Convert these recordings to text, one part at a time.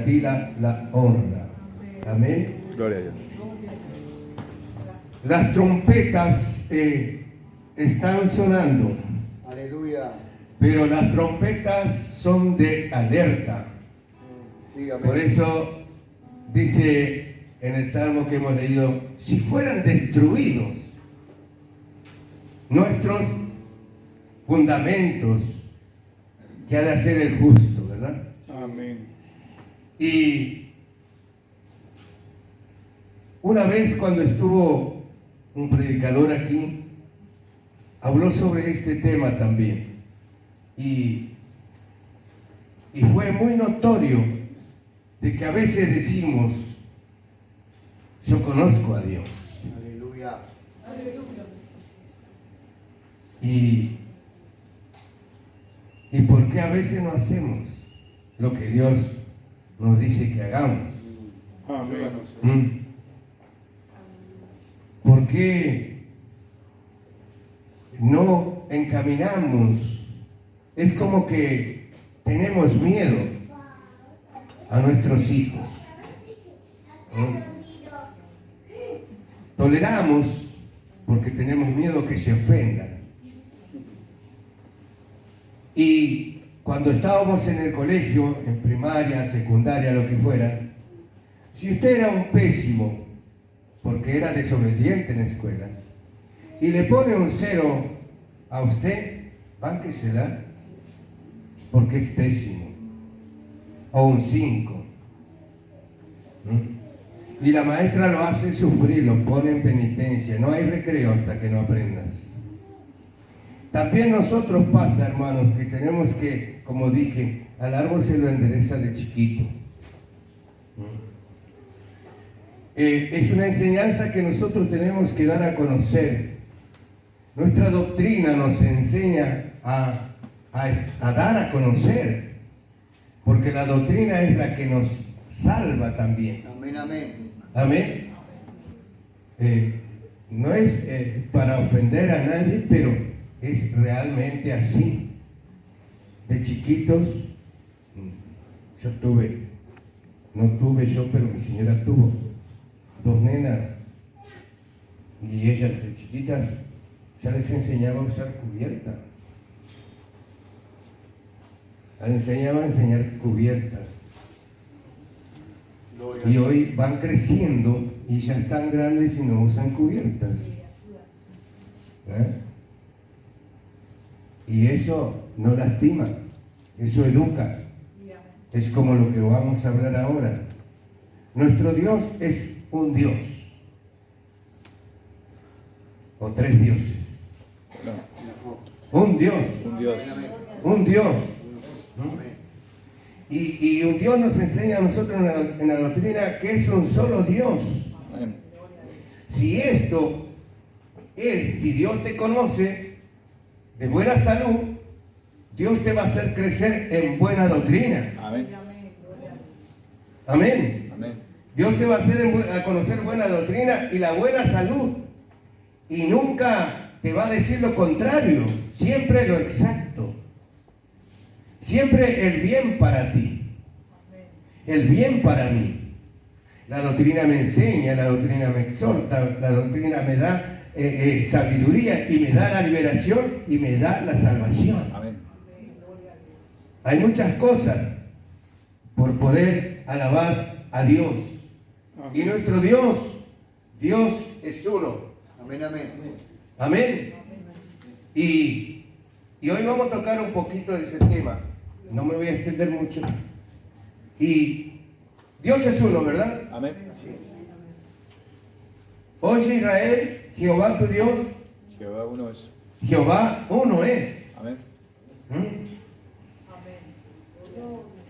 a ti la honra. Amén. Gloria a Dios. Las trompetas están sonando. Aleluya. Pero las trompetas son de alerta. Sí, amén. Por eso dice en el Salmo que hemos leído, si fueran destruidos nuestros fundamentos, que ha de hacer el justo, ¿verdad? Amén. Y una vez cuando estuvo un predicador aquí, habló sobre este tema también. Y fue muy notorio de que a veces decimos, yo conozco a Dios. Aleluya. ¿Y por qué a veces no hacemos lo que Dios nos dice que hagamos? Amén. ¿Por qué no encaminamos? Es como que tenemos miedo a nuestros hijos. Toleramos porque tenemos miedo que se ofendan. Y cuando estábamos en el colegio, en primaria, secundaria, lo que fuera, si usted era un pésimo, porque era desobediente en la escuela, y le pone un 0 a usted, bánquesela, porque es pésimo, o un 5. Y la maestra lo hace sufrir, lo pone en penitencia, no hay recreo hasta que no aprendas. También nosotros pasa, hermanos, que tenemos que, como dije, al árbol se lo endereza de chiquito. Es una enseñanza que nosotros tenemos que dar a conocer. Nuestra doctrina nos enseña a dar a conocer, porque la doctrina es la que nos salva también. Amén, amén. Amén. No es para ofender a nadie, pero es realmente así. De chiquitos, no tuve yo, pero mi señora tuvo 2 nenas, y ellas de chiquitas ya les enseñaba a usar cubiertas. Les enseñaba a enseñar cubiertas. Y hoy van creciendo y ya están grandes y no usan cubiertas. Y eso no lastima, eso educa. Es como lo que vamos a hablar ahora. Nuestro Dios es un Dios, o 3 dioses. Un Dios. Un Dios. Y un Dios nos enseña a nosotros en la doctrina que es un solo Dios. Si Dios te conoce de buena salud, Dios te va a hacer crecer en buena doctrina. Amén. Amén. Amén. Dios te va a hacer a conocer buena doctrina y la buena salud. Y nunca te va a decir lo contrario, siempre lo exacto. Siempre el bien para ti, el bien para mí. La doctrina me enseña, la doctrina me exhorta, la doctrina me da sabiduría y me da la liberación y me da la salvación. Amén. Hay muchas cosas por poder alabar a Dios. Y nuestro Dios es uno. Amén, amén. Amén. Y hoy vamos a tocar un poquito de ese tema. No me voy a extender mucho. Y Dios es uno, ¿verdad? Amén. Oye Israel, Jehová tu Dios, Jehová uno es. Jehová uno es. Amén.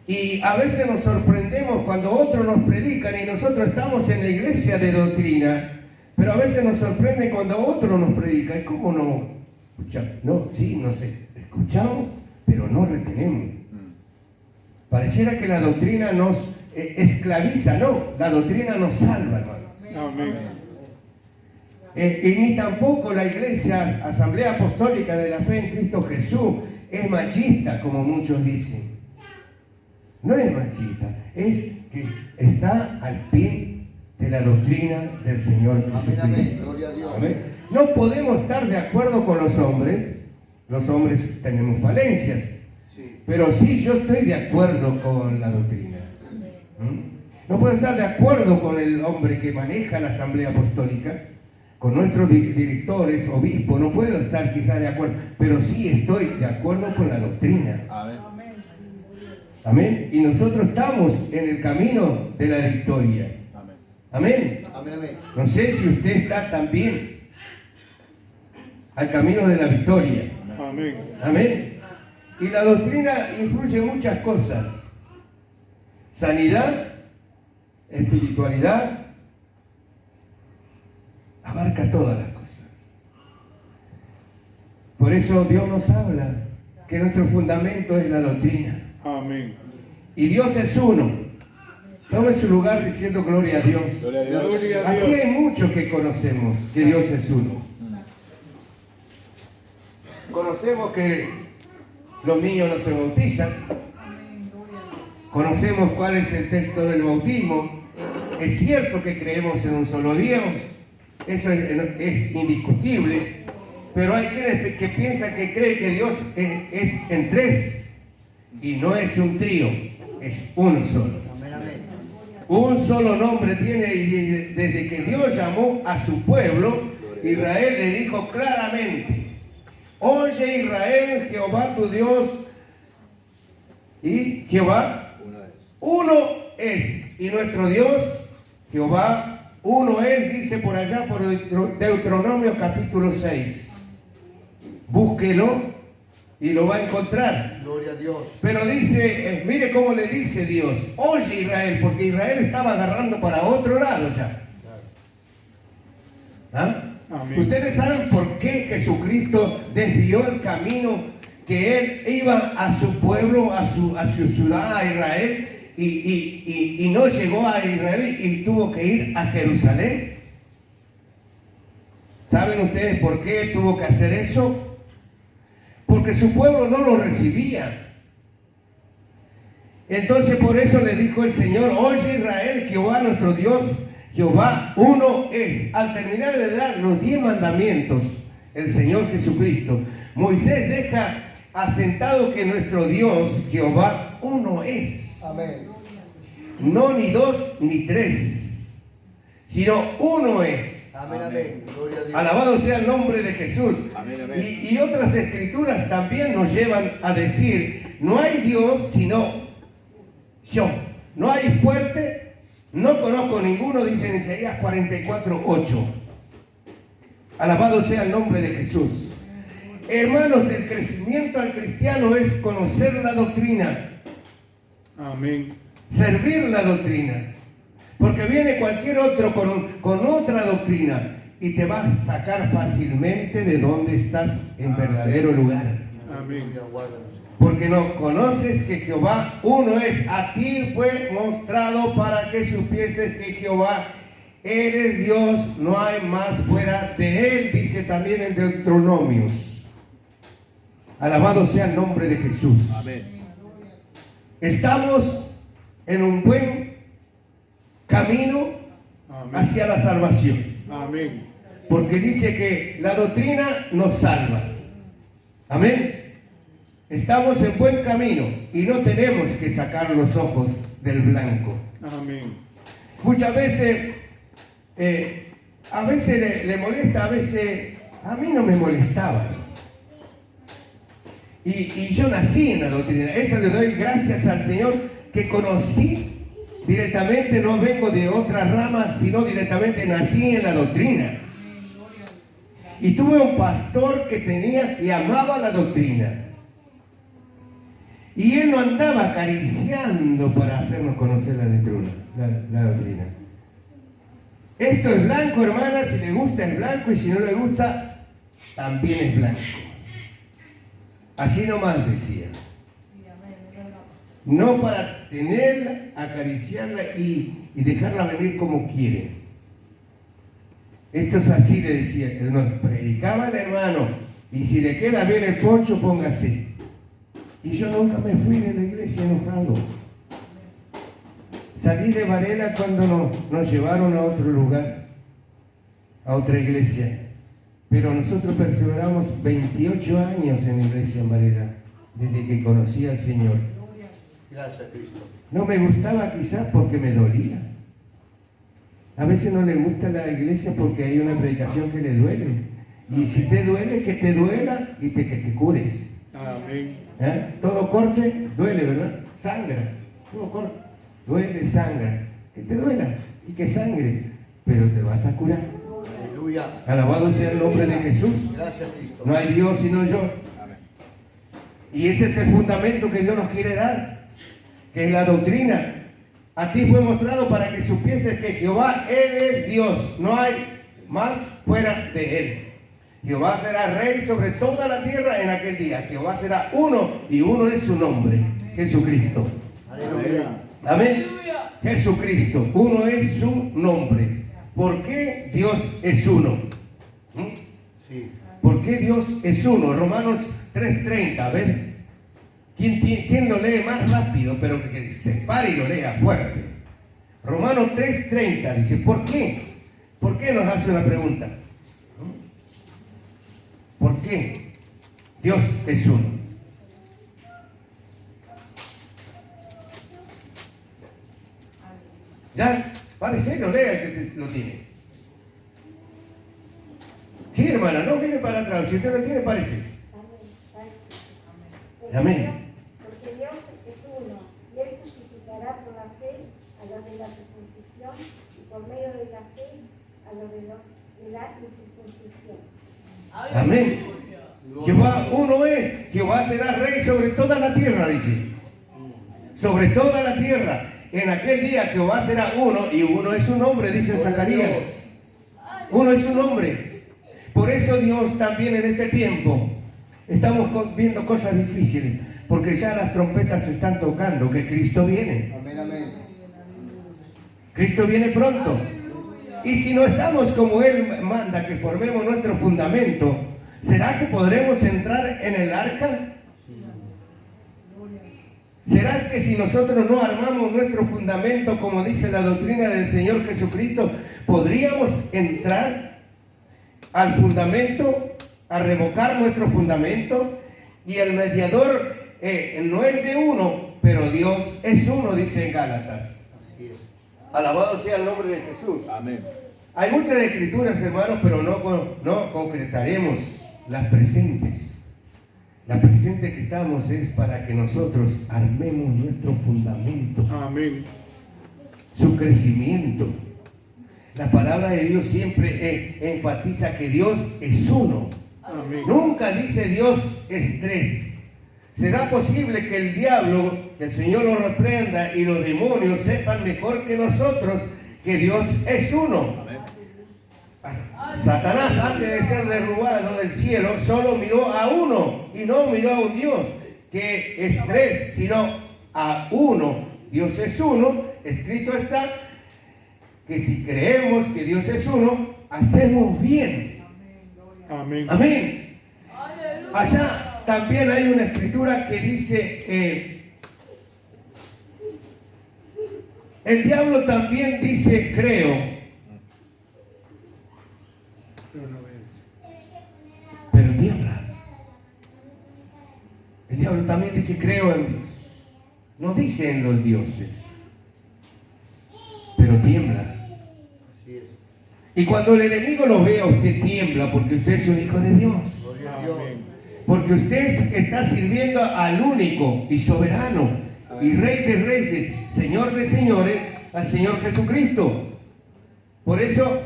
Y a veces nos sorprendemos cuando otros nos predican y nosotros estamos en la iglesia de doctrina, pero a veces nos sorprende cuando otro nos predica. ¿Y cómo no escuchamos? No, sí, nos escuchamos, pero no retenemos. Pareciera que la doctrina nos esclaviza. No, la doctrina nos salva, hermano. Amén. Y ni tampoco la iglesia, Asamblea Apostólica de la Fe en Cristo Jesús, es machista, como muchos dicen. No es machista, es que está al pie de la doctrina del Señor Amén, amén. Jesucristo. Gloria a Dios. Amén. No podemos estar de acuerdo con los hombres tenemos falencias, Sí. pero sí yo estoy de acuerdo con la doctrina. ¿Mm? No puedo estar de acuerdo con el hombre que maneja la Asamblea Apostólica, con nuestros directores, obispos, no puedo estar quizás de acuerdo, pero sí estoy de acuerdo con la doctrina. Amén. Amén. Y nosotros estamos en el camino de la victoria. Amén. Amén. Amén, amén. No sé si usted está también al camino de la victoria. Amén. Amén. Y la doctrina influye en muchas cosas. Sanidad, espiritualidad, abarca todas las cosas. Por eso Dios nos habla que nuestro fundamento es la doctrina. Amén. Y Dios es uno. Tome su lugar diciendo gloria a Dios. Gloria a Dios. Gloria a Aquí Dios. hay muchos que conocemos que Dios es uno. Conocemos que los niños no se bautizan. Conocemos cuál es el texto del bautismo. Es cierto que creemos en un solo Dios. Eso es indiscutible. Pero hay quienes que piensan que creen que Dios es en tres. Y no es un trío. Es uno solo. Amén, amén. Un solo nombre tiene, y desde que Dios llamó a su pueblo, Israel le dijo claramente: oye Israel, Jehová tu Dios, y Jehová uno es, y nuestro Dios, Jehová uno es, dice por allá por Deuteronomio capítulo 6. Búsquelo y lo va a encontrar. Gloria a Dios. Pero dice, mire cómo le dice Dios: oye Israel, porque Israel estaba agarrando para otro lado ya. ¿Ah? Amén. Ustedes saben por qué Jesucristo desvió el camino que Él iba a su pueblo, a su ciudad, a Israel, y no llegó a Israel y tuvo que ir a Jerusalén. ¿Saben ustedes por qué tuvo que hacer eso? Porque su pueblo no lo recibía. Entonces por eso le dijo el Señor: oye Israel, Jehová nuestro Dios, Jehová uno es. Al terminar de dar los 10 mandamientos, el Señor Jesucristo, Moisés deja asentado que nuestro Dios, Jehová uno es. Amén. No ni dos ni tres, sino uno es. Amén, amén. Gloria a Dios. Alabado sea el nombre de Jesús. Amén, amén. Y otras escrituras también nos llevan a decir: no hay Dios sino yo. No hay fuerte, no conozco ninguno, dice en Isaías 44:8. Alabado sea el nombre de Jesús. Hermanos, el crecimiento al cristiano es conocer la doctrina, Amén. servir la doctrina. Porque viene cualquier otro con otra doctrina y te va a sacar fácilmente de donde estás en verdadero lugar. Amén. Gloria, guárdanos. Porque no conoces que Jehová uno es. A ti fue mostrado para que supieses que Jehová eres Dios, no hay más fuera de él, dice también en Deuteronomios. Alabado sea el nombre de Jesús. Amén. Estamos en un buen camino Amén. hacia la salvación. Amén. Porque dice que la doctrina nos salva. Amén. Estamos en buen camino y no tenemos que sacar los ojos del blanco. Amén. Muchas veces, a veces le molesta, a veces a mí no me molestaba. Y yo nací en la doctrina. Eso le doy gracias al Señor que conocí directamente, no vengo de otra rama, sino directamente nací en la doctrina. Y tuve un pastor que tenía y amaba la doctrina. Y él no andaba acariciando para hacernos conocer la doctrina. Esto es blanco, hermana, si le gusta es blanco y si no le gusta, también es blanco. Así nomás decía. No para tenerla, acariciarla y dejarla venir como quiere. Esto es así, le decía. Nos predicaba el hermano. Y si le queda bien el poncho, póngase. Y yo nunca me fui de la iglesia enojado. Salí de Varela cuando nos llevaron a otro lugar, a otra iglesia. Pero nosotros perseveramos 28 años en la iglesia en Varela, desde que conocí al Señor. Gracias, Cristo. No me gustaba quizás porque me dolía. A veces no le gusta la iglesia porque hay una predicación que le duele. Y si te duele, que te duela y que te cures. Amén. ¿Eh? Todo corte duele, ¿verdad? Sangra. Todo corte duele, sangra. Que te duela y que sangre, pero te vas a curar. Aleluya. Alabado sea el nombre de Jesús. Gracias, Cristo. No hay Dios sino yo. Y ese es el fundamento que Dios nos quiere dar, que es la doctrina. A ti fue mostrado para que supieses que Jehová, Él es Dios. No hay más fuera de Él. Jehová será rey sobre toda la tierra en aquel día. Jehová será uno y uno es su nombre, Jesucristo. Aleluya. Amén. Jesucristo, uno es su nombre. ¿Por qué Dios es uno? Sí. ¿Por qué Dios es uno? Romanos 3:30, a ver. ¿Quién lo lee más rápido, pero que se pare y lo lea fuerte? Romanos 3:30 dice, ¿por qué? ¿Por qué nos hace una pregunta? ¿Por qué Dios es uno? Ya, parece, lo lea el que lo tiene. Sí, hermana, no viene para atrás. Si usted lo tiene, parece. Amén. Porque Dios es uno, y Él justificará por la fe a los de la circuncisión y por medio de la fe a los de la incircuncisión. Amén. Jehová uno es. Jehová será rey sobre toda la tierra, dice. Sobre toda la tierra. En aquel día Jehová será uno y uno es su nombre, dice Zacarías. Uno es su nombre. Por eso Dios también en este tiempo estamos viendo cosas difíciles, porque ya las trompetas se están tocando, que Cristo viene. Amén, amén. Cristo viene pronto. Y si no estamos como Él manda, que formemos nuestro fundamento, ¿será que podremos entrar en el arca? ¿Será que si nosotros no armamos nuestro fundamento, como dice la doctrina del Señor Jesucristo, podríamos entrar al fundamento, a revocar nuestro fundamento? Y el mediador no es de uno, pero Dios es uno, dice en Gálatas. Así es. Alabado sea el nombre de Jesús. Amén. Hay muchas escrituras, hermanos, pero no concretaremos las presentes. La presente que estamos es para que nosotros armemos nuestro fundamento, Amén. su crecimiento. La palabra de Dios siempre enfatiza que Dios es uno. Amén. Nunca dice Dios es tres. ¿Será posible que el diablo, que el Señor lo reprenda, y los demonios sepan mejor que nosotros que Dios es uno? Satanás, antes de ser derrubado del cielo, solo miró a uno y no miró a un Dios que es tres, sino a uno. Dios es uno. Escrito está que si creemos que Dios es uno, hacemos bien. Amén. Amén. Allá también hay una escritura que dice, el diablo también dice creo, pero tiembla. El diablo también dice creo en Dios. No dice en los dioses, pero tiembla. Así es. Y cuando el enemigo lo vea, usted tiembla porque usted es un hijo de Dios. Gloria a Dios. Amén. Porque usted está sirviendo al único y soberano y Rey de Reyes, Señor de Señores, al Señor Jesucristo. Por eso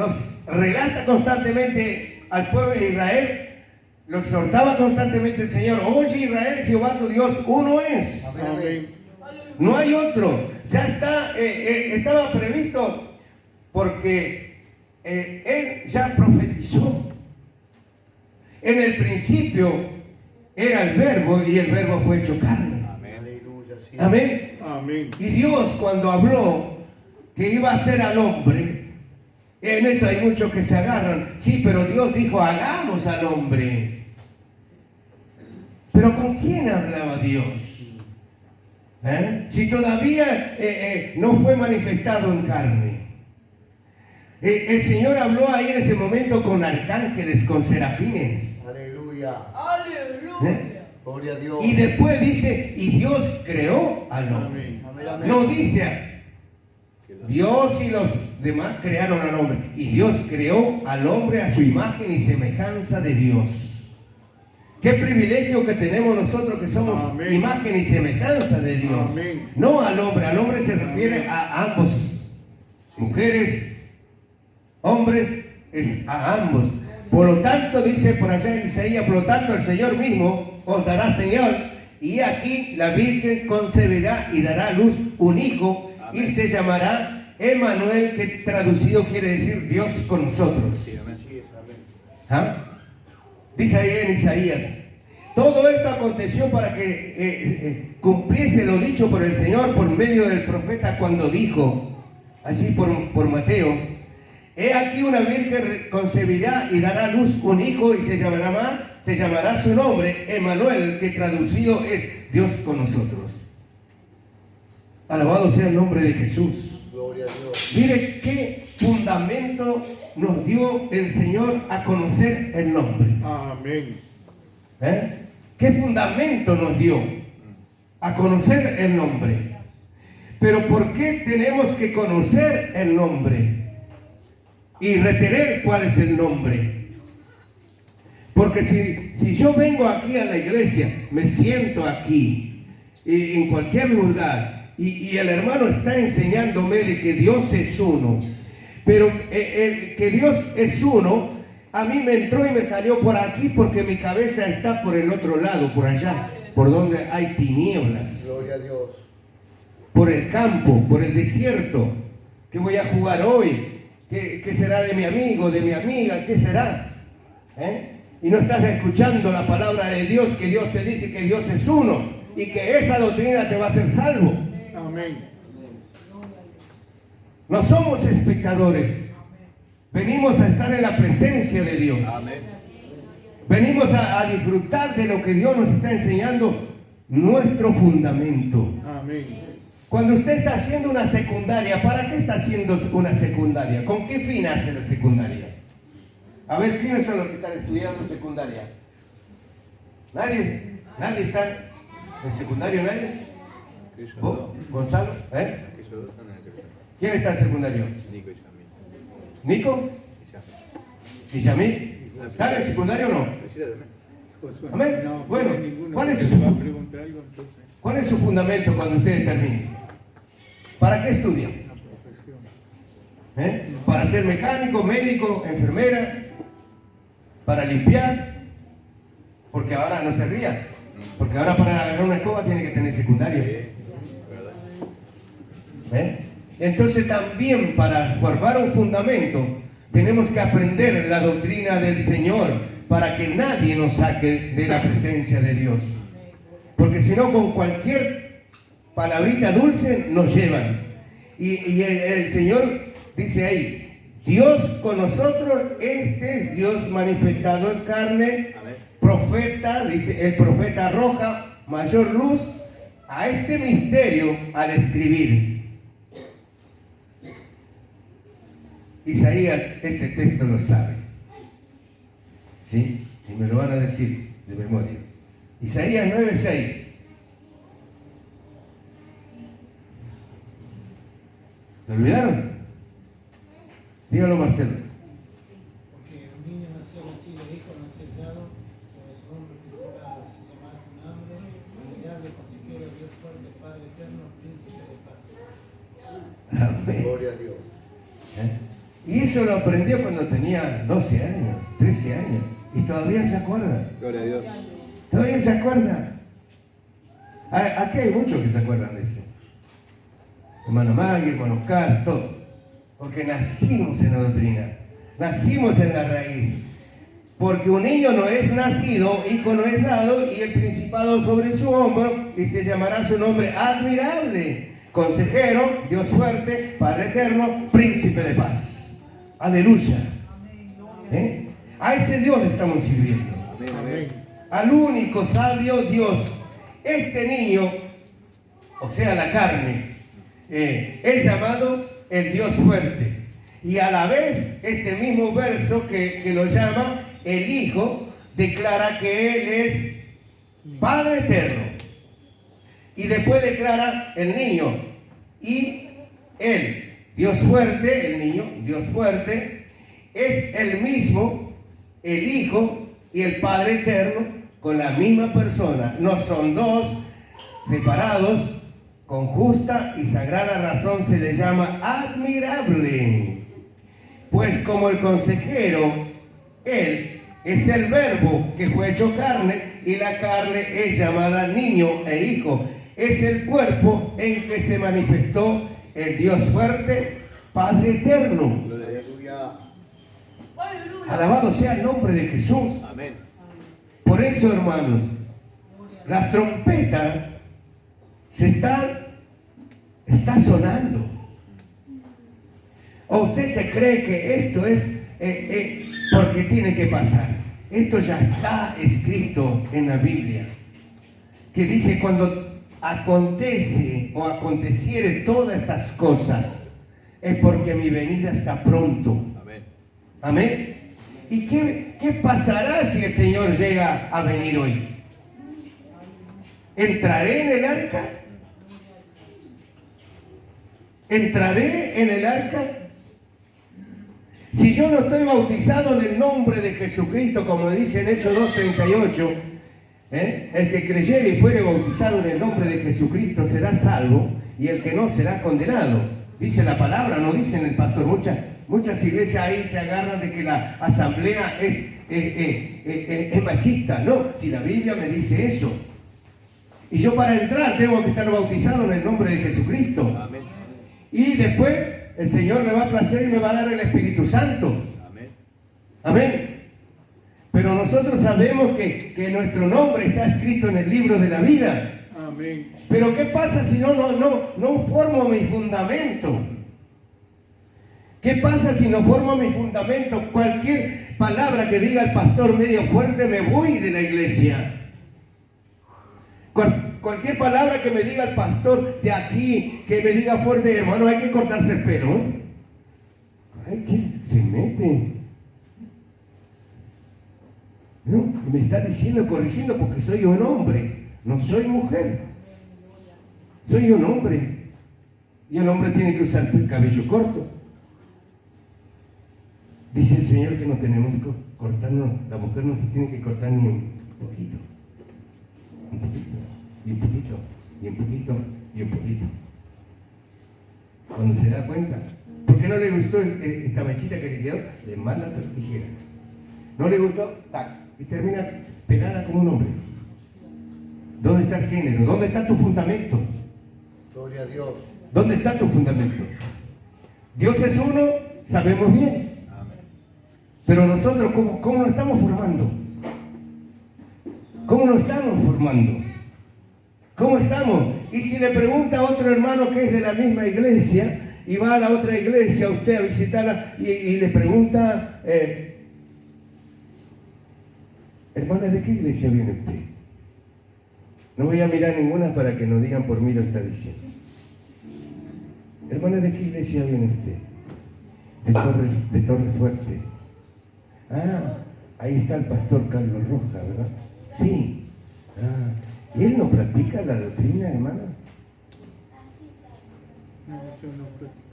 nos relata constantemente al pueblo de Israel, lo exhortaba constantemente el Señor: oye Israel, Jehová tu Dios, uno es. Amén, amén. No hay otro. Ya estaba previsto porque Él ya profetizó. En el principio era el verbo y el verbo fue hecho carne. Aleluya. Sí. Amén. Amén. Y Dios, cuando habló que iba a hacer al hombre, en eso hay muchos que se agarran. Sí, pero Dios dijo: hagamos al hombre. Pero ¿con quién hablaba Dios? Si todavía no fue manifestado en carne. El Señor habló ahí en ese momento con arcángeles, con serafines. Aleluya. ¿Eh? Gloria a Dios. Y después dice, y Dios creó al hombre. Amén, amén. No dice, Dios y los demás crearon al hombre. Y Dios creó al hombre a su imagen y semejanza de Dios. Qué privilegio que tenemos nosotros que somos Amén. imagen y semejanza de Dios. Amén. No al hombre se refiere a ambos. Mujeres, hombres, es a ambos. Por lo tanto, dice por allá en Isaías, por lo tanto el Señor mismo os dará señal, y aquí la Virgen concebirá y dará a luz un hijo, y se llamará Emmanuel, que traducido quiere decir Dios con nosotros. Así es, amén. ¿Ah? Dice ahí en Isaías, todo esto aconteció para que cumpliese lo dicho por el Señor por medio del profeta cuando dijo, así por Mateo, he aquí una virgen concebirá y dará a luz un hijo y se llamará su nombre Emmanuel, que traducido es Dios con nosotros. Alabado sea el nombre de Jesús. Gloria a Dios. Mire qué fundamento nos dio el Señor a conocer el nombre. Amén. ¿Qué fundamento nos dio a conocer el nombre? Pero ¿por qué tenemos que conocer el nombre y retener cuál es el nombre? Porque si yo vengo aquí a la iglesia, me siento aquí, en cualquier lugar, y el hermano está enseñándome de que Dios es uno, pero que Dios es uno, a mí me entró y me salió por aquí porque mi cabeza está por el otro lado, por allá, por donde hay tinieblas, Gloria a Dios. por el campo, por el desierto. ¿Qué voy a jugar hoy? ¿Qué será de mi amigo, de mi amiga? ¿Qué será? Y no estás escuchando la palabra de Dios, que Dios te dice que Dios es uno y que esa doctrina te va a hacer salvo. Amén. No somos espectadores. Venimos a estar en la presencia de Dios. Amén. Venimos a disfrutar de lo que Dios nos está enseñando, nuestro fundamento. Amén. Cuando usted está haciendo una secundaria, ¿para qué está haciendo una secundaria? ¿Con qué fin hace la secundaria? A ver, ¿quiénes son los que están estudiando secundaria? ¿Nadie? ¿Nadie está en secundario? ¿Nadie? ¿Vos? ¿Gonzalo? ¿Quién está en secundario? Nico y Yamil. ¿Nico? ¿Y Yamil? ¿Están en secundario o no? Josué. Amén. No, Bueno, ninguno, ¿cuál es porque su- te va a preguntar algo, entonces, ¿Cuál es su fundamento cuando ustedes terminen? ¿Para qué estudian? la profesión. ¿Para ser mecánico, médico, enfermera? ¿Para limpiar? Porque ahora no se ría. Porque ahora para agarrar una escoba tiene que tener secundario. Entonces también para formar un fundamento tenemos que aprender la doctrina del Señor para que nadie nos saque de la presencia de Dios. Porque si no, con cualquier palabrita dulce nos llevan. Y el Señor dice ahí, Dios con nosotros, este es Dios manifestado en carne. Amén. Profeta, dice el profeta arroja mayor luz a este misterio al escribir. Isaías este texto lo sabe, ¿sí? Y me lo van a decir de memoria. Isaías 9:6. ¿Se olvidaron? Dígalo, Marcelo. Porque un niño nació nacido, hijo nació dado, sobre su hombro principado, se llamará su nombre, admirable, consejero, Dios fuerte, Padre eterno, príncipe de paz. Amén. Gloria a Dios. Y eso lo aprendió cuando tenía 12 años, 13 años. Y todavía se acuerda. Gloria a Dios. ¿Todavía se acuerda? Aquí hay muchos que se acuerdan de eso. Hermano Maggie, hermano Oscar, todo. Porque nacimos en la doctrina. Nacimos en la raíz. Porque un niño no es nacido, hijo no es dado, y el principado sobre su hombro, y se llamará su nombre admirable, consejero, Dios fuerte, Padre eterno, príncipe de paz. Aleluya. A ese Dios le estamos sirviendo. Amén. Amén. Al único sabio Dios. Este niño o sea, la carne, es llamado el Dios fuerte. Y a la vez, este mismo verso que lo llama el Hijo, declara que Él es Padre eterno. Y después declara el niño. Y Él, Dios fuerte, el niño, Dios fuerte, es el mismo, el Hijo y el Padre eterno, con la misma persona. No son dos separados. Con justa y sagrada razón se le llama admirable. Pues como el consejero, Él es el verbo que fue hecho carne, y la carne es llamada niño e hijo. Es el cuerpo en que se manifestó el Dios fuerte, Padre eterno. Aleluya. Alabado sea el nombre de Jesús. Amén. Por eso, hermanos, las trompetas está sonando. ¿O usted se cree que esto es porque tiene que pasar? Esto ya está escrito en la Biblia, que dice: cuando acontece o aconteciere todas estas cosas, es porque mi venida está pronto. Amén. Amén. ¿Y qué pasará si el Señor llega a venir hoy? ¿Entraré en el arca? ¿Entraré en el arca? Si yo no estoy bautizado en el nombre de Jesucristo, como dice en Hechos 2:38, el que creyere y fuere bautizado en el nombre de Jesucristo será salvo, y el que no será condenado. Dice la palabra, no dicen el pastor. Muchas iglesias ahí se agarran de que la asamblea es machista. No, si la Biblia me dice eso. Y yo para entrar tengo que estar bautizado en el nombre de Jesucristo. Amén. Y después el Señor me va a placer y me va a dar el Espíritu Santo. Amén. Amén. Pero nosotros sabemos que nuestro nombre está escrito en el libro de la vida. Amén. Pero ¿qué pasa si no formo mi fundamento? ¿Qué pasa si no formo mi fundamento? Cualquier palabra que diga el pastor medio fuerte, me voy de la iglesia. Cualquier palabra que me diga el pastor de aquí, que me diga fuerte, hermano, hay que cortarse el pelo. Ay, ¿qué se mete? No, me está diciendo, corrigiendo, porque soy un hombre, no soy mujer. Soy un hombre. Y el hombre tiene que usar el cabello corto. Dice el Señor que no tenemos que cortarnos, la mujer no se tiene que cortar ni un poquito. Un poquito, y un poquito, y un poquito, y un poquito. Cuando se da cuenta, ¿por qué no le gustó esta mechita que le quedó? Le manda otra tijera. ¿No le gustó? ¡Tac! Y termina pelada como un hombre. ¿Dónde está el género? ¿Dónde está tu fundamento? Gloria a Dios. ¿Dónde está tu fundamento? Dios es uno, sabemos bien. Amén. Pero nosotros, ¿cómo nos estamos formando? ¿Cómo nos estamos formando? ¿Cómo estamos? Y si le pregunta a otro hermano que es de la misma iglesia, y va a la otra iglesia, usted a visitarla, y le pregunta, hermana, ¿de qué iglesia viene usted? No voy a mirar ninguna para que no digan por mí lo está diciendo. Hermana, ¿de qué iglesia viene usted? De Torre Fuerte. Ah, ahí está el pastor Carlos Roja, ¿verdad? Sí. Ah, ¿y él no practica la doctrina, hermana? No, yo no practico.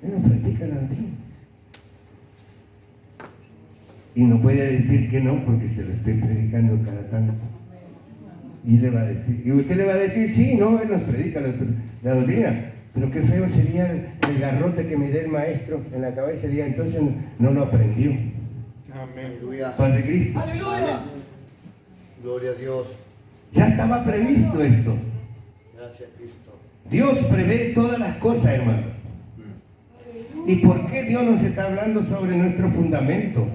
Él no practica la doctrina. Y no puede decir que no, porque se lo estoy predicando cada tanto. Y le va a decir, y usted le va a decir, sí, no, él nos predica la doctrina. Pero qué feo sería el garrote que me dé el maestro en la cabeza, y entonces no lo aprendió. Amén. Aleluya. Paz de Cristo. Aleluya. Gloria a Dios. Ya estaba previsto esto. Gracias, Cristo. Dios prevé todas las cosas, hermano. ¿Y por qué Dios nos está hablando sobre nuestro fundamento?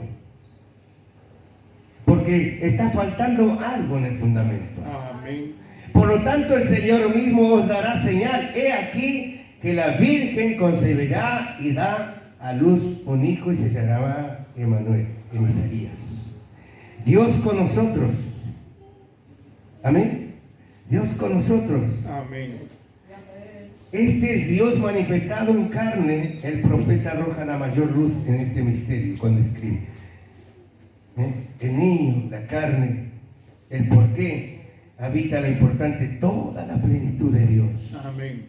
Porque está faltando algo en el fundamento. Amén. Por lo tanto, el Señor mismo os dará señal. He aquí que la Virgen concebirá y da a luz un hijo, y se llamará Emmanuel, en Isaías. Dios con nosotros. Amén. Dios con nosotros. Amén. Este es Dios manifestado en carne. El profeta arroja la mayor luz en este misterio cuando escribe. El niño, la carne, el porqué, habita lo importante, toda la plenitud de Dios. Amén.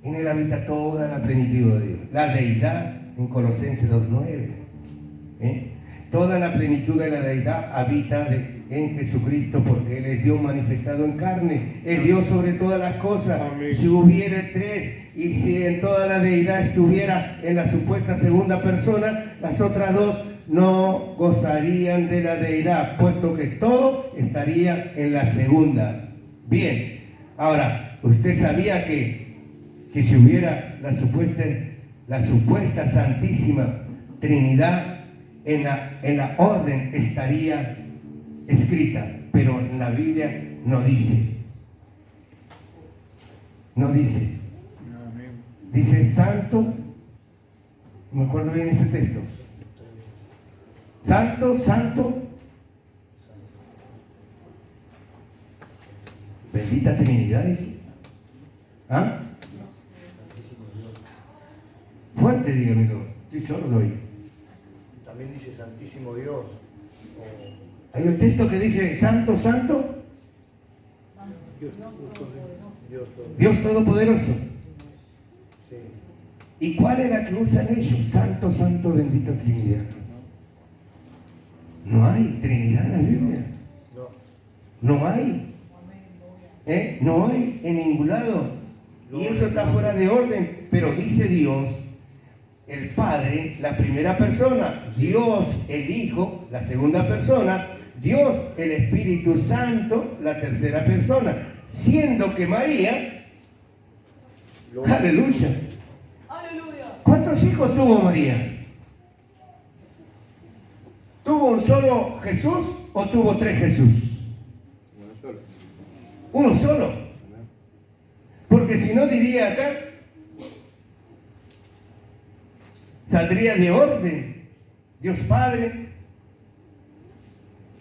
En él habita toda la plenitud de Dios. La deidad en Colosenses 2:9. Toda la plenitud de la deidad habita en Jesucristo, porque Él es Dios manifestado en carne. Es Dios sobre todas las cosas. Amén. Si hubiera tres y si en toda la deidad estuviera en la supuesta segunda persona, las otras dos no gozarían de la deidad, puesto que todo estaría en la segunda. Bien, ahora, ¿usted sabía que si hubiera la supuesta Santísima Trinidad, en la orden estaría escrita, pero en la Biblia no dice? No dice. Amén. Dice santo, me acuerdo bien ese texto. Santo, santo, bendita Trinidad, dice. ¿Ah? Fuerte, dígamelo. Estoy sordo hoy. También dice Santísimo Dios. Hay un texto que dice santo, santo, Dios Dios todo. Todopoderoso. Sí. ¿Y cuál es la que usan ellos? Santo, santo, bendita Trinidad. No hay Trinidad en la Biblia. No. No hay. No hay en ningún lado. Y eso está fuera de orden. Pero dice Dios, el Padre, la primera persona, Dios, el Hijo, la segunda persona, Dios, el Espíritu Santo, la tercera persona. Siendo que María, aleluya. ¿Cuántos hijos tuvo María? ¿Tuvo un solo Jesús o tuvo tres Jesús? Uno solo. Porque si no, diría acá, saldría de orden. Dios Padre,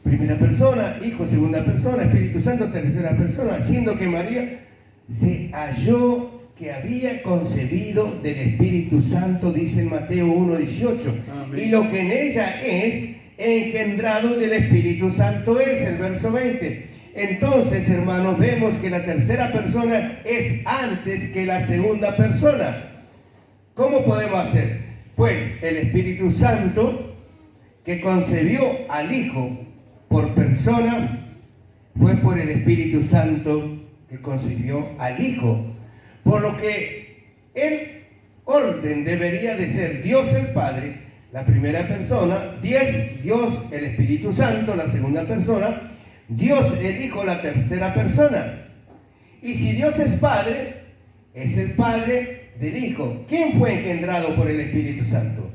primera persona, Hijo, segunda persona, Espíritu Santo, tercera persona, siendo que María se halló que había concebido del Espíritu Santo, dice en Mateo 1:18. Amén. Y lo que en ella es engendrado del Espíritu Santo es el verso 20. Entonces, hermanos, vemos que la tercera persona es antes que la segunda persona. ¿Cómo podemos hacer? Pues el Espíritu Santo que concebió al Hijo por persona fue por el Espíritu Santo que concibió al Hijo. Por lo que el orden debería de ser Dios el Padre, la primera persona, Dios el Espíritu Santo, la segunda persona, Dios el Hijo, la tercera persona. Y si Dios es Padre, es el Padre del Hijo. ¿Quién fue engendrado por el Espíritu Santo?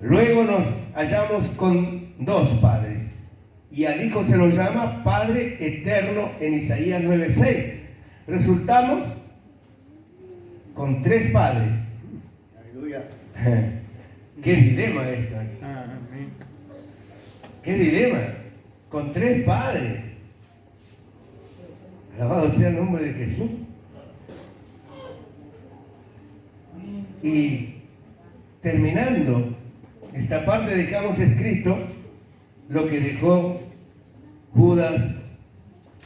Luego nos hallamos con dos padres. Y al Hijo se lo llama Padre Eterno en Isaías 9:6. Resultamos con tres padres. Aleluya. Qué dilema esto aquí. Amén. Qué dilema. Con tres padres. Alabado sea el nombre de Jesús. Y terminando esta parte, dejamos escrito lo que dejó Judas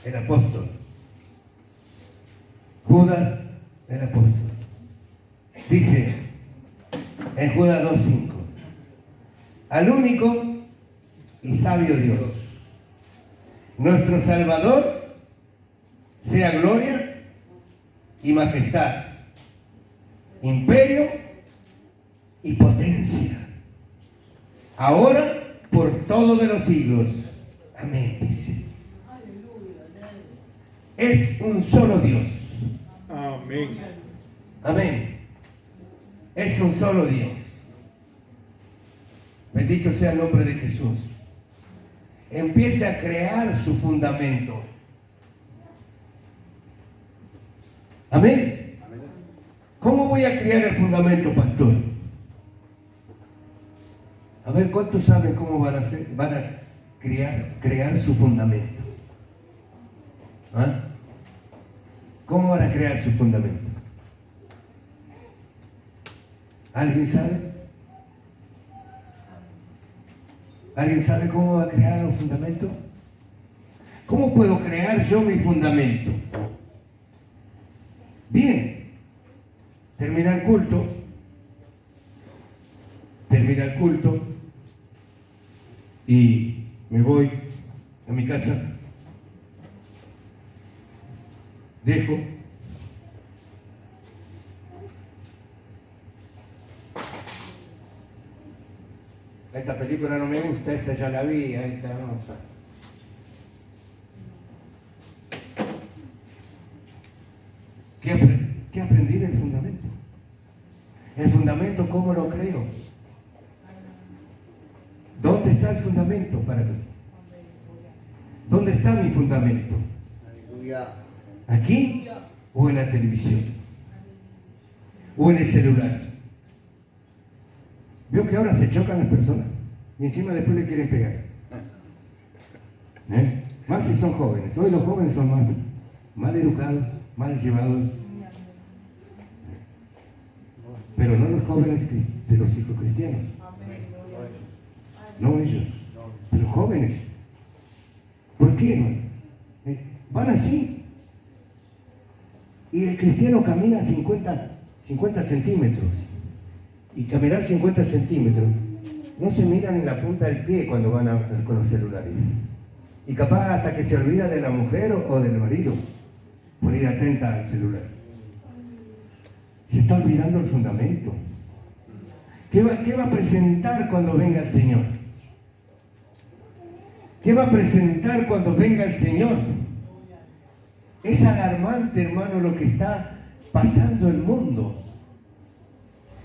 el apóstol. Judas el apóstol. Dice en Judas 2:5: al único y sabio Dios, nuestro Salvador, sea gloria y majestad, imperio y potencia, ahora por todos de los siglos. Amén, dice. Es un solo Dios. Amén. Amén. Es un solo Dios. Bendito sea el nombre de Jesús. Empiece a crear su fundamento. Amén. ¿Cómo voy a crear el fundamento, pastor? A ver, ¿cuántos saben cómo van a crear su fundamento? ¿Ah? ¿Cómo van a crear su fundamento? ¿Alguien sabe? ¿Alguien sabe cómo va a crear un fundamento? ¿Cómo puedo crear yo mi fundamento? Bien, termina el culto y me voy a mi casa, dejo esta película, no me gusta, esta ya la vi, esta no. ¿Qué aprendí del fundamento? El fundamento, ¿cómo lo creo? ¿Dónde está el fundamento para mí? ¿Dónde está mi fundamento? Aleluya. ¿Aquí o en la televisión? ¿O en el celular? Veo que ahora se chocan las personas y encima después le quieren pegar. Más si son jóvenes. Hoy los jóvenes son mal educados, mal llevados. Pero no los jóvenes de los hijos cristianos. No ellos, pero jóvenes. ¿Por qué, hermano? Van así. Y el cristiano camina 50 centímetros. Y caminar 50 centímetros, no se miran en la punta del pie cuando van con los celulares. Y capaz hasta que se olvida de la mujer o del marido por ir atenta al celular. Se está olvidando el fundamento. ¿Qué va a presentar cuando venga el Señor? ¿Qué va a presentar cuando venga el Señor? Es alarmante, hermano, lo que está pasando en el mundo.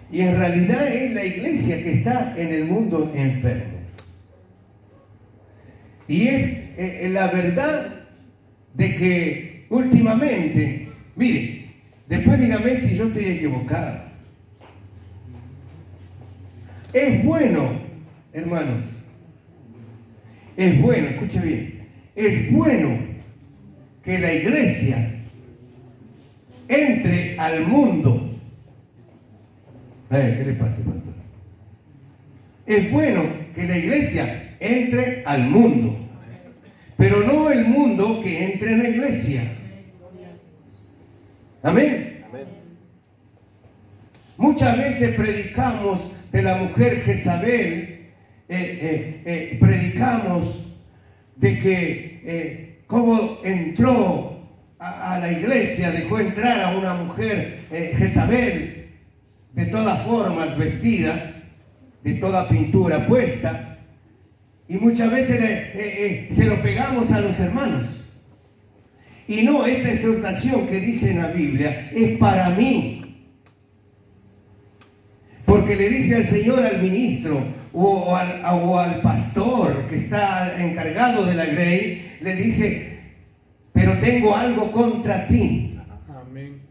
Y en realidad es la iglesia que está en el mundo enfermo. Y es la verdad de que últimamente, mire, después dígame si yo estoy equivocado. Es bueno, hermanos, es bueno, escuche bien, es bueno que la iglesia entre al mundo. ¿Qué le pasa, pastor? Es bueno que la iglesia entre al mundo, pero no el mundo que entre en la iglesia. Amén. Muchas veces predicamos de la mujer Jezabel, predicamos de que cómo entró a la iglesia, dejó entrar a una mujer Jezabel, de todas formas vestida, de toda pintura puesta, y muchas veces se lo pegamos a los hermanos. Y no, esa exhortación que dice en la Biblia es para mí, porque le dice al Señor al ministro o al pastor que está encargado de la grey, le dice: pero tengo algo contra ti. Amén.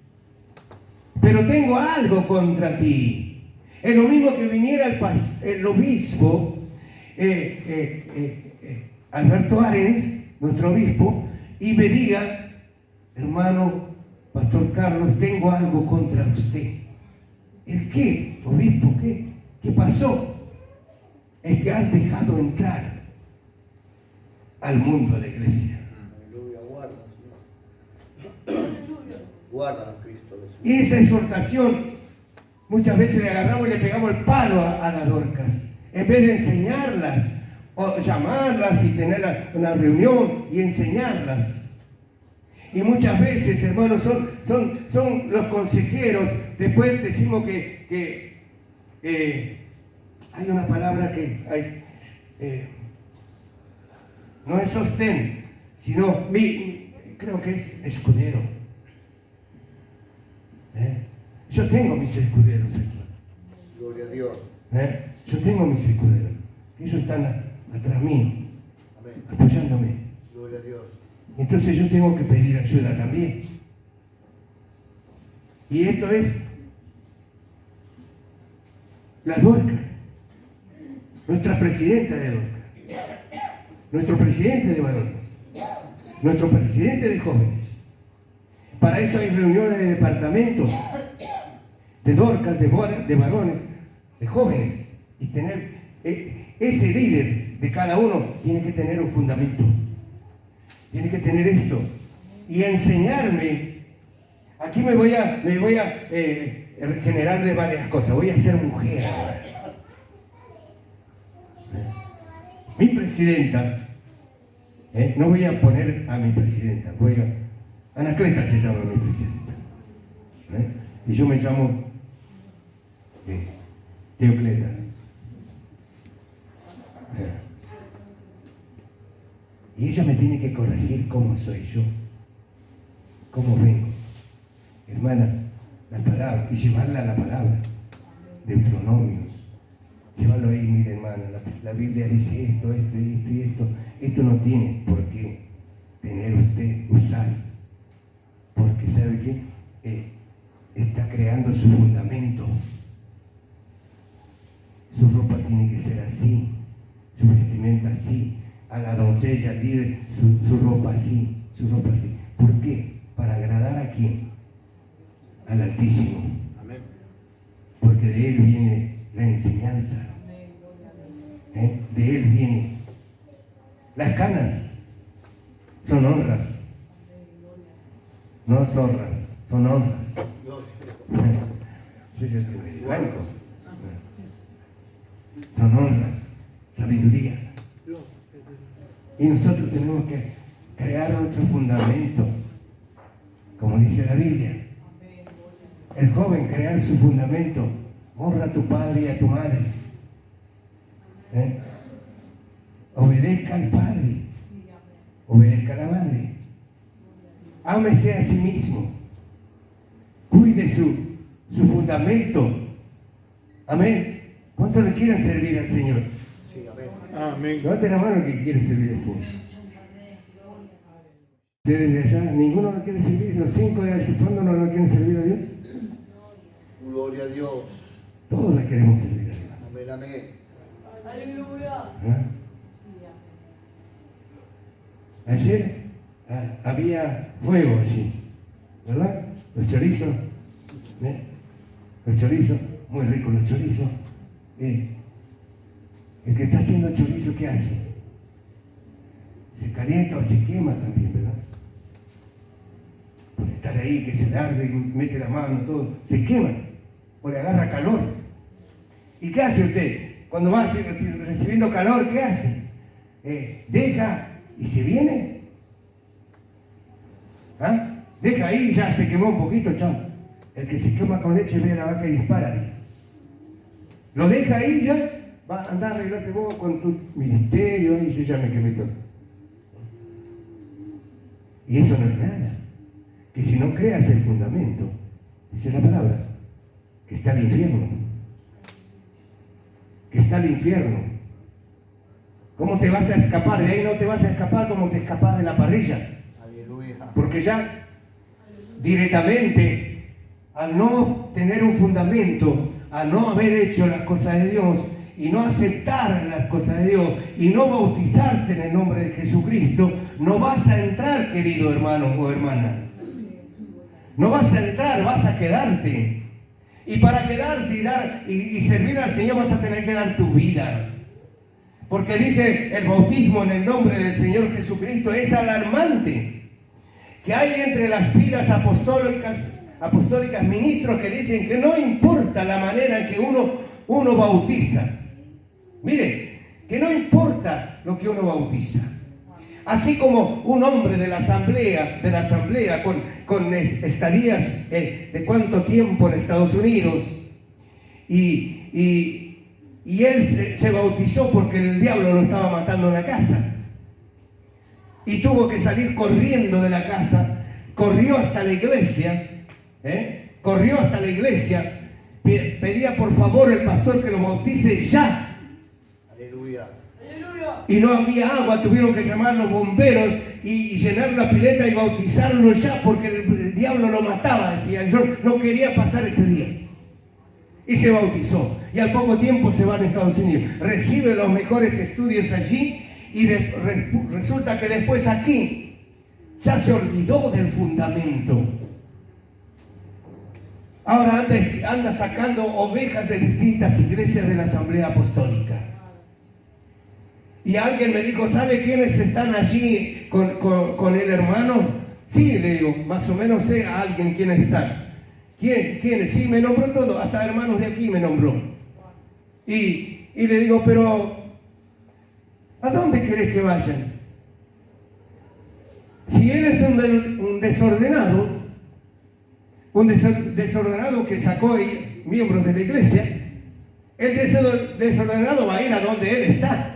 Pero tengo algo contra ti. Es lo mismo que viniera el obispo Alberto Arens, nuestro obispo, y me diga: hermano Pastor Carlos, tengo algo contra usted. ¿El qué, obispo? ¿Qué pasó? Es que has dejado entrar al mundo de la iglesia. Aleluya, guarda, Señor. Guarda, Cristo Jesús. Y esa exhortación, muchas veces le agarramos y le pegamos el palo a las Dorcas. En vez de enseñarlas, o llamarlas y tener una reunión y enseñarlas. Y muchas veces, hermanos, son los consejeros. Después decimos que hay una palabra que no es sostén, sino creo que es escudero. Yo tengo mis escuderos aquí. Gloria a Dios. Yo tengo mis escuderos. Ellos están atrás mío, Amén. apoyándome. Gloria a Dios. Entonces yo tengo que pedir ayuda también. Y esto es la Dorca, nuestra presidenta de Dorca, nuestro presidente de varones, nuestro presidente de jóvenes. Para eso hay reuniones de departamentos, de dorcas, de varones, de jóvenes. Y tener ese líder de cada uno tiene que tener un fundamento. Tiene que tener esto. Y enseñarme. Aquí me voy a regenerar de varias cosas. Voy a ser mujer ahora. Mi presidenta, no voy a poner a mi presidenta, Anacleta se llama mi presidenta. Y yo me llamo Teocleta. Y ella me tiene que corregir cómo soy yo, cómo vengo. Hermana, la palabra, y llevarla a la palabra, Deuteronomios. Llévalo ahí, mire hermana, la Biblia dice esto, esto y esto. Esto no tiene por qué tener usted, usar. Porque ¿sabe qué? Está creando su fundamento. Su ropa tiene que ser así, su vestimenta así. A la doncella, al líder, su ropa así, su ropa así. ¿Por qué? ¿Para agradar a quién? Al Altísimo. Amén. Porque de Él viene la enseñanza. De Él viene. Las canas son honras. No zorras, son honras. Yo ya estoy blanco. Son honras, sabidurías. Y nosotros tenemos que crear nuestro fundamento. Como dice la Biblia. El joven crear su fundamento. Honra a tu padre y a tu madre. Obedezca al padre. Obedezca a la madre. Ámese a sí mismo. Cuide su fundamento. Amén. ¿Cuántos le quieren servir al Señor? Sí, amén. Amén. Levante la mano que quiere servir al Señor. Ustedes de allá, ninguno lo quiere servir. Los 5 de allá, ¿cuándo no lo quieren servir a Dios? Gloria a Dios. Todos la queremos servir a Dios. Amén, amén. ¿Ah? Ayer había fuego allí, ¿verdad? Los chorizos, los chorizos, muy ricos los chorizos. El que está haciendo chorizo, ¿qué hace? Se calienta o se quema también, ¿verdad? Por estar ahí, que se arde y mete la mano, todo, se quema o le agarra calor. ¿Y qué hace usted? Cuando va recibiendo calor, ¿qué hace? Deja y se viene. ¿Ah? Deja ahí, ya se quemó un poquito, chao. El que se quema con leche ve a la vaca y dispara, dice. Lo deja ahí ya, va a andar, arreglate vos con tu ministerio, y yo ya me quemé todo. Y eso no es nada. Que si no creas el fundamento, dice la palabra, que está el infierno. Que está el infierno. ¿Cómo te vas a escapar? De ahí no te vas a escapar como te escapas de la parrilla. Aleluya. Porque ya directamente, al no tener un fundamento, al no haber hecho las cosas de Dios y no aceptar las cosas de Dios y no bautizarte en el nombre de Jesucristo, no vas a entrar, querido hermano o hermana. No vas a entrar, vas a quedarte. Y para quedarte y servir al Señor vas a tener que dar tu vida. Porque dice el bautismo en el nombre del Señor Jesucristo es alarmante. Que hay entre las filas apostólicas ministros que dicen que no importa la manera en que uno bautiza. Mire, que no importa lo que uno bautiza. Así como un hombre de la asamblea con estadías de cuánto tiempo en Estados Unidos y él se bautizó porque el diablo lo estaba matando en la casa y tuvo que salir corriendo de la casa, corrió hasta la iglesia, pedía por favor el pastor que lo bautice ya. Aleluya. Y no había agua, tuvieron que llamar a los bomberos y llenar la pileta y bautizarlo ya porque el diablo lo mataba, decía. Yo no quería pasar ese día. Y se bautizó. Y al poco tiempo se va a Estados Unidos. Recibe los mejores estudios allí y resulta que después aquí ya se olvidó del fundamento. Ahora anda sacando ovejas de distintas iglesias de la Asamblea Apostólica. Y alguien me dijo, ¿sabe quiénes están allí con el hermano? Sí, le digo, más o menos sé a alguien quiénes están. ¿Quiénes? Sí, me nombró todo, hasta hermanos de aquí me nombró. Y le digo, pero ¿a dónde querés que vayan? Si él es un desordenado que sacó ahí miembros de la iglesia, el desordenado va a ir a donde él está.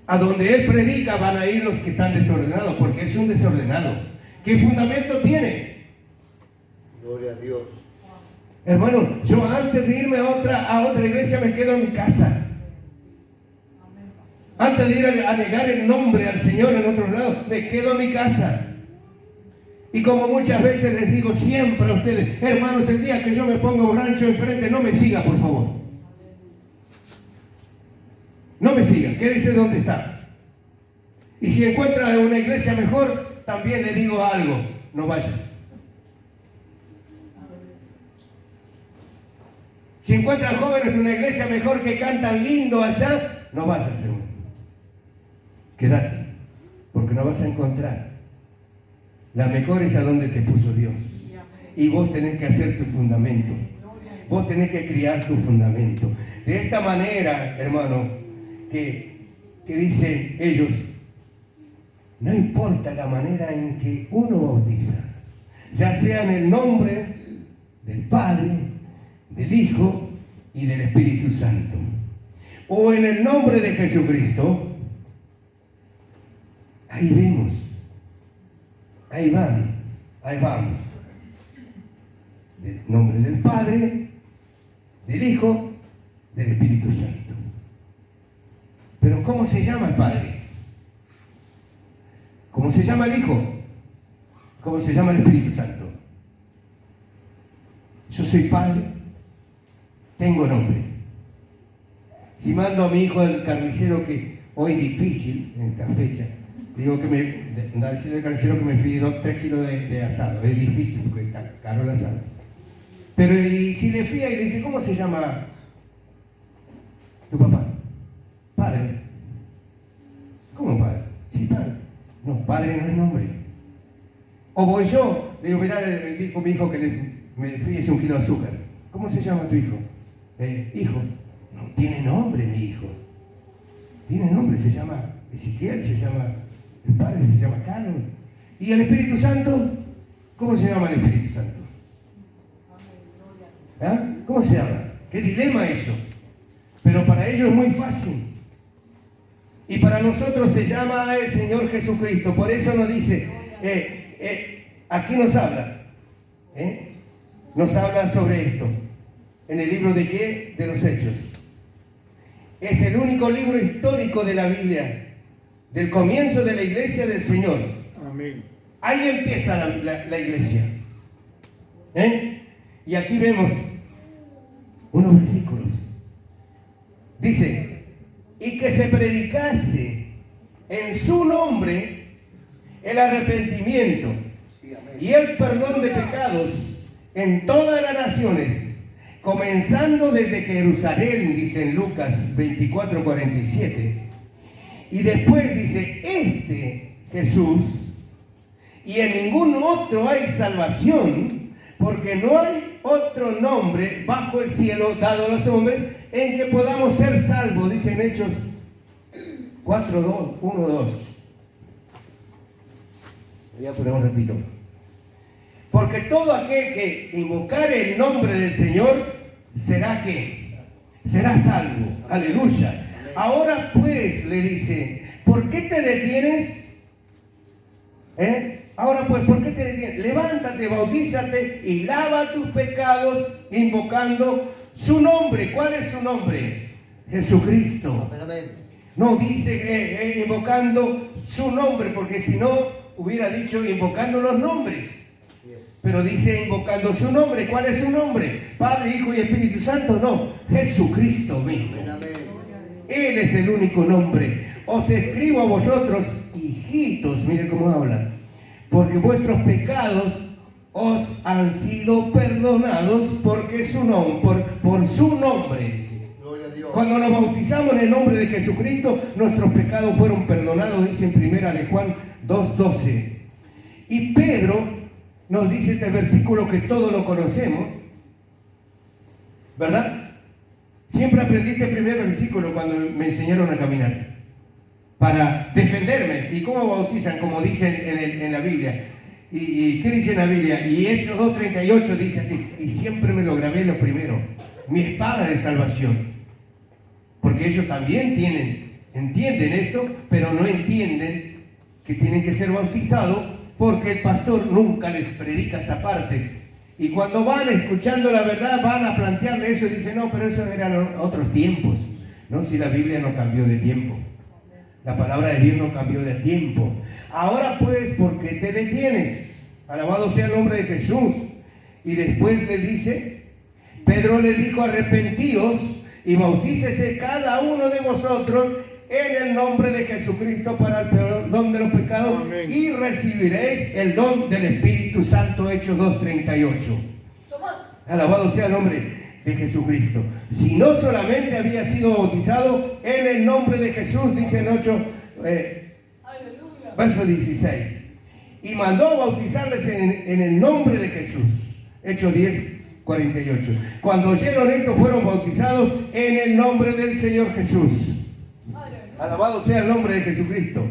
A donde él predica van a ir los que están desordenados, porque es un desordenado. ¿Qué fundamento tiene? Gloria a Dios. Hermano, yo antes de irme a otra iglesia me quedo en mi casa. Antes de ir a negar el nombre al Señor en otros lados, me quedo en mi casa. Y como muchas veces les digo siempre a ustedes, hermanos, el día que yo me ponga un rancho enfrente, no me siga, por favor. No me siga, quédese donde está. Y si encuentra una iglesia mejor, también le digo algo, no vaya. Si encuentran jóvenes en una iglesia mejor que cantan lindo allá, no vayas, hermano. Quédate, porque no vas a encontrar. La mejor es a donde te puso Dios. Y vos tenés que hacer tu fundamento. Vos tenés que criar tu fundamento. De esta manera, hermano, que dicen ellos, no importa la manera en que uno bautiza, ya sea en el nombre del Padre, del Hijo y del Espíritu Santo, o en el nombre de Jesucristo, ahí vemos, ahí vamos, del nombre del Padre, del Hijo, del Espíritu Santo. Pero ¿cómo se llama el Padre? ¿Cómo se llama el Hijo? ¿Cómo se llama el Espíritu Santo? Yo soy padre, tengo nombre. Si mando a mi hijo al carnicero, que hoy es difícil en esta fecha, digo que decirle al carnicero que me pide 3 kilos de asado, es difícil porque está caro el asado. Pero y si le fía y le dice, ¿cómo se llama tu papá? Padre. ¿Cómo padre? Sí, padre. No, padre no es nombre. O voy yo, le digo, mirá, dijo mi hijo que me fíes 1 kilo de azúcar. ¿Cómo se llama tu hijo? Hijo. No, tiene nombre mi hijo. Tiene nombre, se llama Ezequiel, se llama el Padre, se llama Carlos. ¿Y el Espíritu Santo? ¿Cómo se llama el Espíritu Santo? ¿Ah? ¿Cómo se llama? ¿Qué dilema eso? Pero para ellos es muy fácil. Y para nosotros se llama el Señor Jesucristo. Por eso nos dice, aquí nos habla. Nos habla sobre esto. ¿En el libro de qué? De los Hechos. Es el único libro histórico de la Biblia, del comienzo de la iglesia del Señor. Amén. Ahí empieza la iglesia. Y aquí vemos unos versículos. Dice, y que se predicase en su nombre el arrepentimiento y el perdón de pecados en todas las naciones, comenzando desde Jerusalén, dice en Lucas 24:47, y después dice, Jesús, y en ningún otro hay salvación, porque no hay otro nombre bajo el cielo dado a los hombres en que podamos ser salvos, dice en Hechos 4:1-2. Voy a poner un repito. Porque todo aquel que invocare el nombre del Señor será ¿qué? Será salvo. Aleluya. Ahora pues, le dice, ¿por qué te detienes? Ahora pues, ¿por qué te detienes? Levántate, bautízate y lava tus pecados invocando su nombre. ¿Cuál es su nombre? Jesucristo. No dice invocando su nombre, porque si no hubiera dicho invocando los nombres. Pero dice invocando su nombre. ¿Cuál es su nombre? Padre, Hijo y Espíritu Santo. No, Jesucristo mismo. Él es el único nombre. Os escribo a vosotros, hijitos, miren cómo habla, porque vuestros pecados os han sido perdonados porque por su nombre, dice. Gloria a Dios. Cuando nos bautizamos en el nombre de Jesucristo, nuestros pecados fueron perdonados, dice en primera de Juan 2:12. Y Pedro nos dice este versículo que todos lo conocemos, ¿verdad? Siempre aprendí este primer versículo cuando me enseñaron a caminar, para defenderme. ¿Y cómo bautizan? Como dicen en la Biblia. ¿Y qué dice en la Biblia? Y Hechos 2:38 dice así, y siempre me lo grabé lo primero, mi espada de salvación. Porque ellos también entienden esto, pero no entienden que tienen que ser bautizados, porque el pastor nunca les predica esa parte. Y cuando van escuchando la verdad, van a plantearle eso y dicen, no, pero eso eran otros tiempos. No, si la Biblia no cambió de tiempo. La palabra de Dios no cambió de tiempo. Ahora pues, ¿por qué te detienes? Alabado sea el nombre de Jesús. Y después le dice, Pedro le dijo, arrepentíos y bautícese cada uno de vosotros en el nombre de Jesucristo para el perdón de los pecados. Amén. Y recibiréis el don del Espíritu Santo. Hechos 2:38. Alabado sea el nombre de Jesucristo. Si no solamente había sido bautizado en el nombre de Jesús, dice en 8, verso 16. Y mandó bautizarles en el nombre de Jesús. Hechos 10:48. Cuando oyeron esto, fueron bautizados en el nombre del Señor Jesús. Alabado sea el nombre de Jesucristo.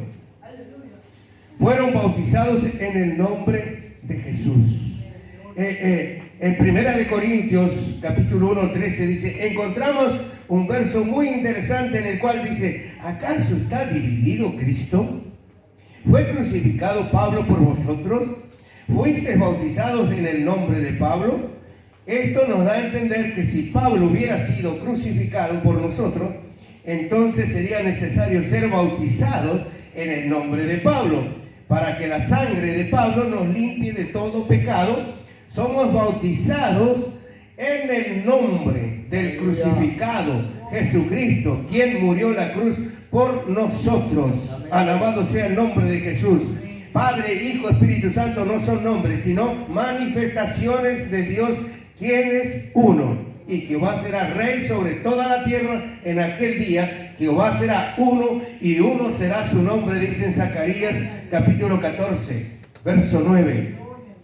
Fueron bautizados en el nombre de Jesús. En Primera de Corintios, capítulo 1:13, dice, encontramos un verso muy interesante en el cual dice, ¿acaso está dividido Cristo? ¿Fue crucificado Pablo por vosotros? ¿Fuisteis bautizados en el nombre de Pablo? Esto nos da a entender que si Pablo hubiera sido crucificado por nosotros, entonces sería necesario ser bautizados en el nombre de Pablo, para que la sangre de Pablo nos limpie de todo pecado. Somos bautizados en el nombre del crucificado Jesucristo, quien murió en la cruz por nosotros. Amén. Alabado sea el nombre de Jesús. Padre, Hijo, Espíritu Santo no son nombres, sino manifestaciones de Dios, quien es uno. Y Jehová será rey sobre toda la tierra en aquel día. Jehová será uno y uno será su nombre, dice en Zacarías capítulo 14, verso 9.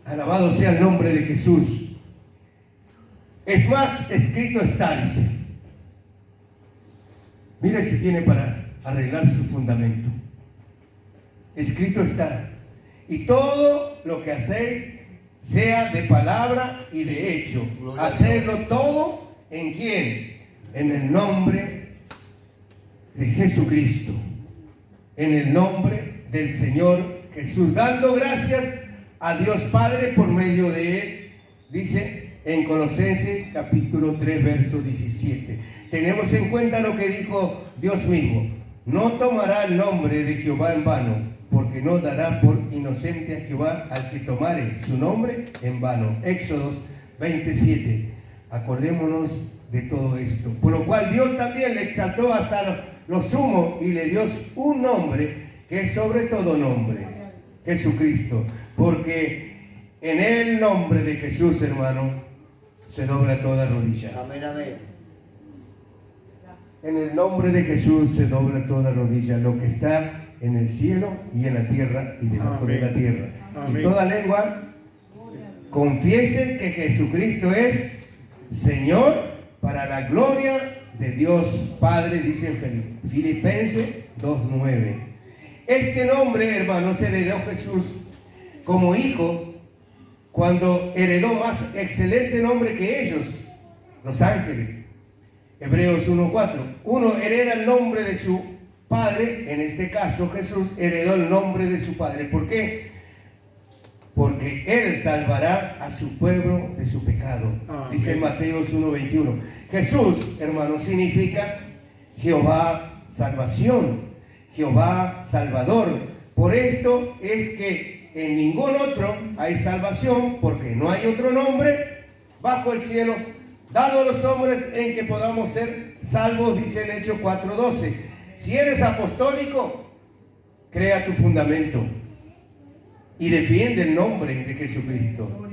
Alabado sea el nombre de Jesús. Es más, escrito está, dice. Mire si tiene para arreglar su fundamento. Escrito está. Y todo lo que hacéis, sea de palabra y de hecho, hacedlo todo ¿en quién? En el nombre de Jesucristo, en el nombre del Señor Jesús, dando gracias a Dios Padre por medio de él, dice en Colosenses capítulo 3 verso 17. Tenemos en cuenta lo que dijo Dios mismo: no tomará el nombre de Jehová en vano, porque no dará por inocente a Jehová al que tomare su nombre en vano. Éxodos 27. Acordémonos de todo esto. Por lo cual Dios también le exaltó hasta lo sumo y le dio un nombre que es sobre todo nombre, Jesucristo. Porque en el nombre de Jesús, hermano, se dobla toda rodilla. Amén, amén. En el nombre de Jesús se dobla toda rodilla, lo que está en el cielo y en la tierra y debajo de la tierra. Amén. Y toda lengua confiesen que Jesucristo es Señor, para la gloria de Dios Padre, dice en Filipenses 2:9. Este nombre, hermano, se le dio a Jesús como hijo cuando heredó más excelente nombre que ellos, los ángeles. Hebreos 1:4. Uno hereda el nombre de su padre, en este caso Jesús heredó el nombre de su padre. ¿Por qué? Porque él salvará a su pueblo de su pecado. Amén. Dice en Mateos 1:21. Jesús, hermano, significa Jehová salvación, Jehová salvador. Por esto es que en ningún otro hay salvación, porque no hay otro nombre bajo el cielo dado a los hombres en que podamos ser salvos, dice en Hechos 4:12. Si eres apostólico, crea tu fundamento. y defiende el nombre de Jesucristo.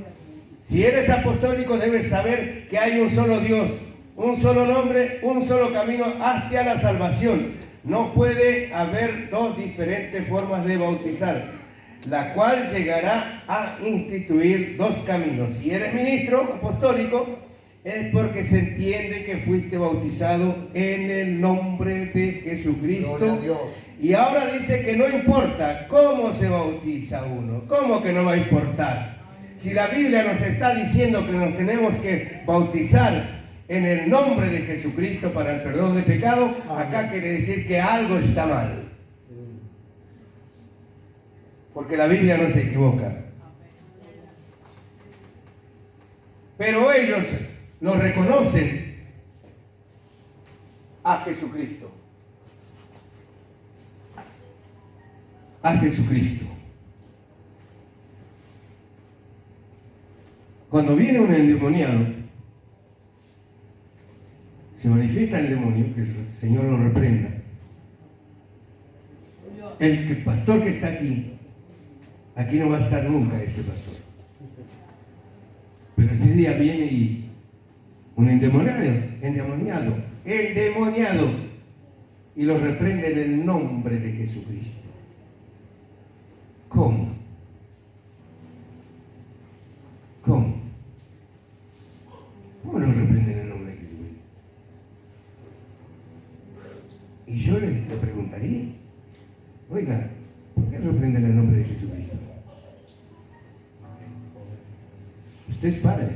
Si eres apostólico, debes saber que hay un solo Dios, un solo nombre, un solo camino hacia la salvación. No puede haber dos diferentes formas de bautizar, la cual llegará a instituir dos caminos. Si eres ministro apostólico, es porque se entiende que fuiste bautizado en el nombre de Jesucristo. Gloria a Dios. Y ahora dice que no importa cómo se bautiza uno. ¿Cómo que no va a importar? Si la Biblia nos está diciendo que nos tenemos que bautizar en el nombre de Jesucristo para el perdón de pecado, acá quiere decir que algo está mal. Porque la Biblia no se equivoca. Pero ellos lo reconocen a Jesucristo. A Jesucristo. Cuando viene un endemoniado, se manifiesta el demonio, que el Señor lo reprenda. El pastor que está aquí no va a estar nunca ese pastor. Pero ese día viene y un endemoniado, y lo reprende en el nombre de Jesucristo. ¿Cómo? ¿Cómo? ¿Cómo lo reprende en el nombre de Jesucristo? Y yo le preguntaría, oiga, ¿por qué reprende en el nombre de Jesucristo? Usted es padre,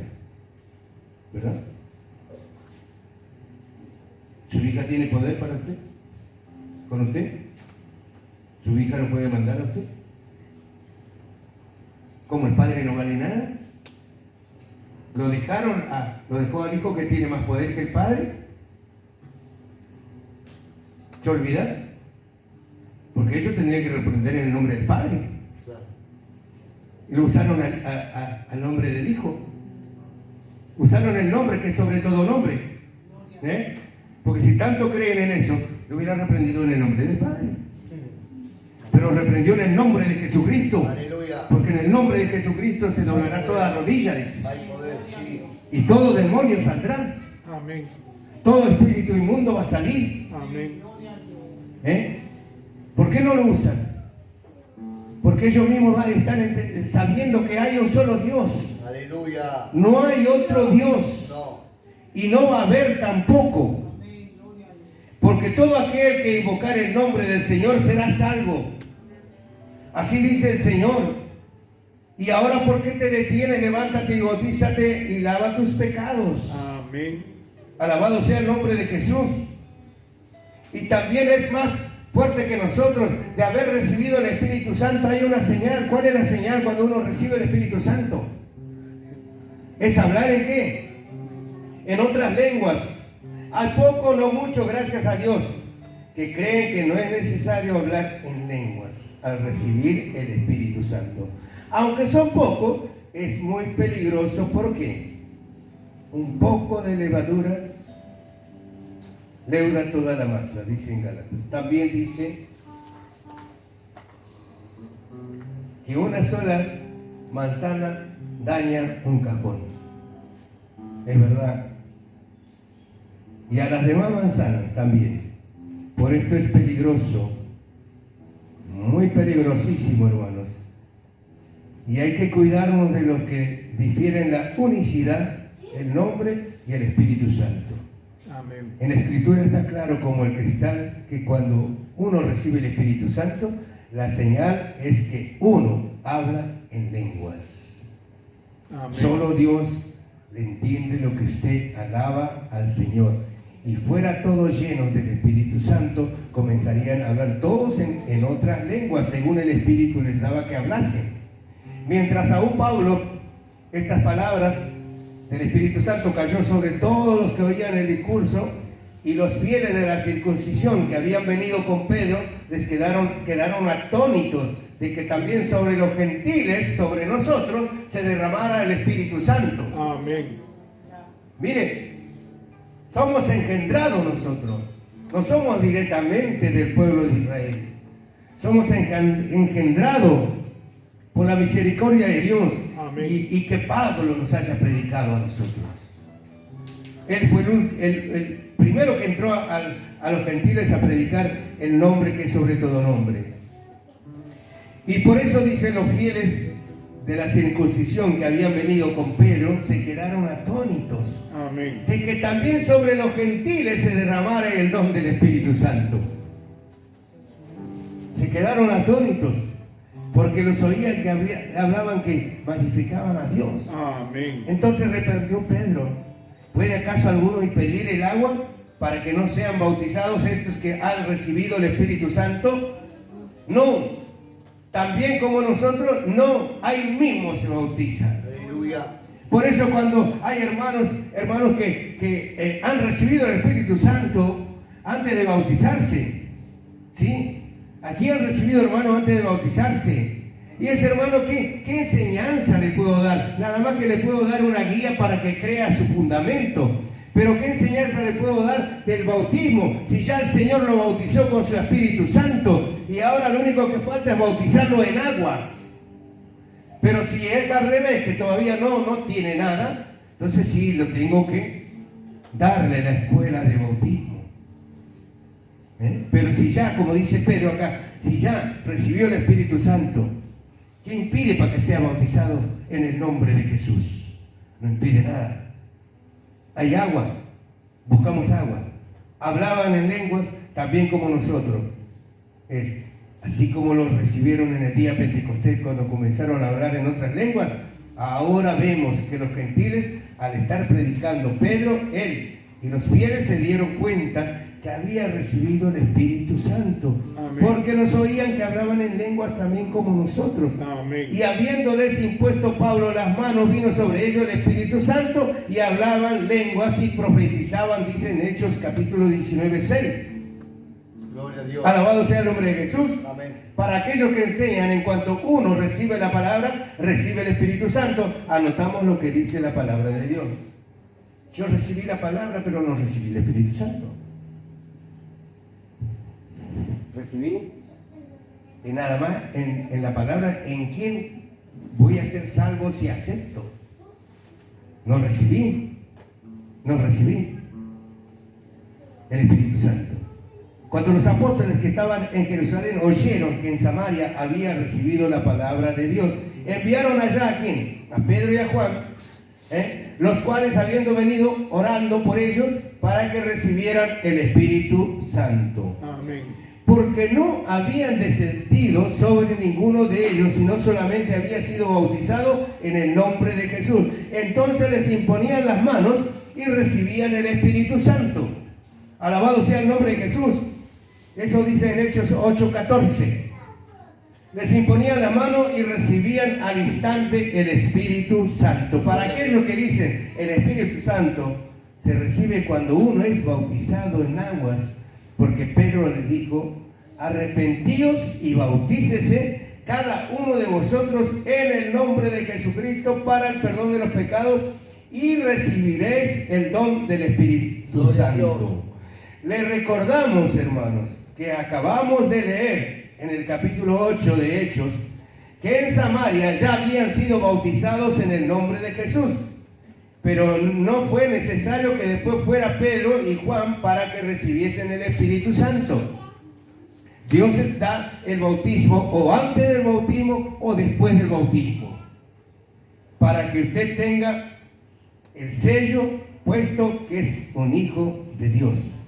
¿verdad? ¿Su hija tiene poder para usted? ¿Con usted? ¿Su hija lo puede mandar a usted? ¿Cómo el padre no vale nada? ¿Lo dejó al hijo que tiene más poder que el padre? ¿Se olvida? Porque ellos tendrían que reprender en el nombre del padre. Y lo usaron al nombre del hijo. Usaron el nombre que es sobre todo nombre. Porque si tanto creen en eso, lo hubieran reprendido en el nombre del Padre. Pero reprendió en el nombre de Jesucristo. Aleluya. Porque en el nombre de Jesucristo se doblará toda rodilla, dice. Hay poder, sí. Y todo demonio saldrá. Amén. Todo espíritu inmundo va a salir. Amén. ¿Por qué no lo usan? Porque ellos mismos van a estar sabiendo que hay un solo Dios. Aleluya. No hay otro Dios. No. Y no va a haber tampoco. Porque todo aquel que invocar el nombre del Señor será salvo. Así dice el Señor. Y ahora, ¿por qué te detienes? Levántate y bautízate y lava tus pecados. Amén. Alabado sea el nombre de Jesús. Y también es más fuerte que nosotros de haber recibido el Espíritu Santo. Hay una señal. ¿Cuál es la señal cuando uno recibe el Espíritu Santo? ¿Es hablar en qué? En otras lenguas. Hay poco, no mucho, gracias a Dios, que creen que no es necesario hablar en lenguas al recibir el Espíritu Santo. Aunque son pocos, es muy peligroso. ¿Por qué? Un poco de levadura leuda toda la masa, dice en Gálatas. También dice que una sola manzana daña un cajón. Es verdad. Y a las demás manzanas también. Por esto es peligroso, muy peligrosísimo, hermanos. Y hay que cuidarnos de los que difieren la unicidad, el nombre y el Espíritu Santo. Amén. En la Escritura está claro como el cristal que cuando uno recibe el Espíritu Santo, la señal es que uno habla en lenguas. Amén. Solo Dios le entiende lo que usted alaba al Señor. Y fuera todos llenos del Espíritu Santo, comenzarían a hablar todos en otras lenguas, según el Espíritu les daba que hablasen. Mientras aún Pablo, estas palabras del Espíritu Santo cayó sobre todos los que oían el discurso, y los fieles de la circuncisión que habían venido con Pedro, les quedaron atónitos de que también sobre los gentiles, sobre nosotros, se derramara el Espíritu Santo. Amén. Mire, somos engendrados nosotros, no somos directamente del pueblo de Israel. Somos engendrados por la misericordia de Dios, Amén. y que Pablo nos haya predicado a nosotros. Él fue el primero que entró a los gentiles a predicar el nombre que es sobre todo nombre. Y por eso dicen los fieles de la circuncisión que habían venido con Pedro, se quedaron atónitos Amén. de que también sobre los gentiles se derramara el don del Espíritu Santo. Se quedaron atónitos porque los oían que hablaban que magnificaban a Dios. Amén. Entonces reprendió Pedro: ¿puede acaso alguno impedir el agua para que no sean bautizados estos que han recibido el Espíritu Santo? No. También como nosotros, no, ahí mismo se bautizan. Aleluya. Por eso cuando hay hermanos que han recibido el Espíritu Santo antes de bautizarse, ¿sí? Aquí han recibido hermanos antes de bautizarse. Y ese hermano, ¿qué enseñanza le puedo dar? Nada más que le puedo dar una guía para que crea su fundamento. Pero ¿qué enseñanza le puedo dar del bautismo? Si ya el Señor lo bautizó con su Espíritu Santo y ahora lo único que falta es bautizarlo en aguas. Pero si es al revés, que todavía no tiene nada, entonces sí, lo tengo que darle la escuela de bautismo. Pero si ya, como dice Pedro acá, si ya recibió el Espíritu Santo, ¿qué impide para que sea bautizado en el nombre de Jesús? No impide nada. Hay agua, buscamos agua. Hablaban en lenguas también como nosotros. Es así como los recibieron en el día Pentecostés cuando comenzaron a hablar en otras lenguas. Ahora vemos que los gentiles, al estar predicando Pedro, él y los fieles se dieron cuenta que había recibido el Espíritu Santo. Amén. Porque los oían que hablaban en lenguas también como nosotros. Amén. Y habiéndoles impuesto Pablo las manos, vino sobre ellos el Espíritu Santo y hablaban lenguas y profetizaban, dicen Hechos capítulo 19, 6. Gloria a Dios. Alabado sea el nombre de Jesús. Amén. Para aquellos que enseñan, en cuanto uno recibe la palabra, recibe el Espíritu Santo. Anotamos lo que dice la palabra de Dios. Yo recibí la palabra, pero no recibí el Espíritu Santo. Recibí y nada más en la palabra, ¿en quién voy a ser salvo si acepto? No recibí el Espíritu Santo. Cuando los apóstoles que estaban en Jerusalén oyeron que en Samaria había recibido la palabra de Dios, enviaron allá ¿a quién? A Pedro y a Juan, los cuales habiendo venido orando por ellos para que recibieran el Espíritu Santo. Amén. Porque no habían descendido sobre ninguno de ellos, sino solamente había sido bautizado en el nombre de Jesús. Entonces les imponían las manos y recibían el Espíritu Santo. Alabado sea el nombre de Jesús. Eso dice en Hechos 8:14. Les imponían la mano y recibían al instante el Espíritu Santo. Para aquellos que dicen el Espíritu Santo se recibe cuando uno es bautizado en aguas. Porque Pedro les dijo: arrepentíos y bautícese cada uno de vosotros en el nombre de Jesucristo para el perdón de los pecados y recibiréis el don del Espíritu Santo. Les recordamos, hermanos, que acabamos de leer en el capítulo 8 de Hechos que en Samaria ya habían sido bautizados en el nombre de Jesús. Pero no fue necesario que después fuera Pedro y Juan para que recibiesen el Espíritu Santo. Dios da el bautismo o antes del bautismo o después del bautismo, para que usted tenga el sello puesto que es un hijo de Dios.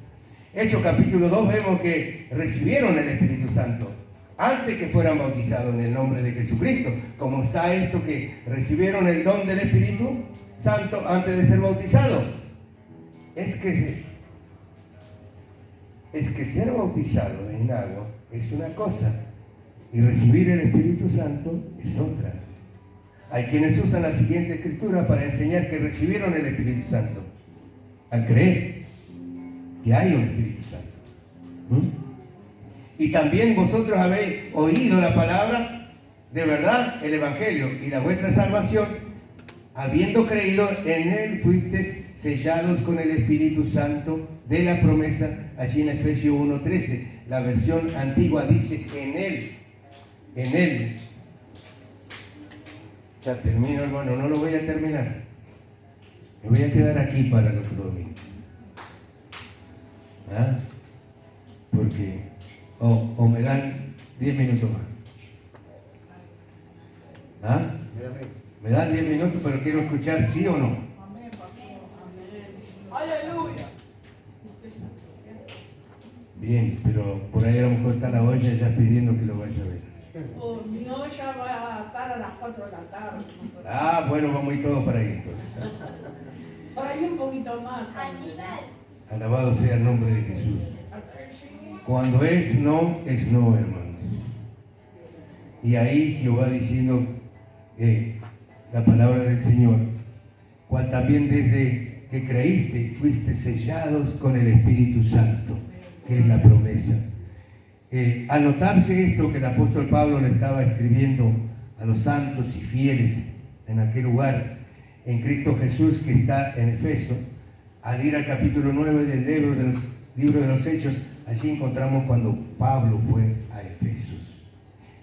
Hechos capítulo 2 vemos que recibieron el Espíritu Santo antes que fueran bautizados en el nombre de Jesucristo. Como está esto que recibieron el don del Espíritu Santo antes de ser bautizado. Es que ser bautizado en agua es una cosa y recibir el Espíritu Santo es otra. Hay quienes usan la siguiente escritura para enseñar que recibieron el Espíritu Santo al creer que hay un Espíritu Santo. Y también vosotros habéis oído la palabra de verdad, el Evangelio, y la vuestra salvación, habiendo creído en él, fuisteis sellados con el Espíritu Santo de la promesa, allí en Efesios 1:13. La versión antigua dice en él Ya termino, hermano, no lo voy a terminar. Me voy a quedar aquí para el otro domingo. ¿Ah? Porque o me dan 10 minutos más. ¿Ah? Me dan 10 minutos, pero quiero escuchar sí o no. Aleluya. Bien, pero por ahí a lo mejor está la olla ya pidiendo que lo vaya a ver. Mi olla va a estar a las 4 de la tarde. Ah, bueno, vamos a ir todos para ahí entonces. Por ahí un poquito más. Alabado sea el nombre de Jesús. Cuando es no, hermanos. Y ahí Jehová diciendo la palabra del Señor, cual también desde que creíste fuiste sellados con el Espíritu Santo, que es la promesa. Al notarse esto que el apóstol Pablo le estaba escribiendo a los santos y fieles en aquel lugar, en Cristo Jesús que está en Efeso, al ir al capítulo 9 del libro de los Hechos, allí encontramos cuando Pablo fue a Efesos.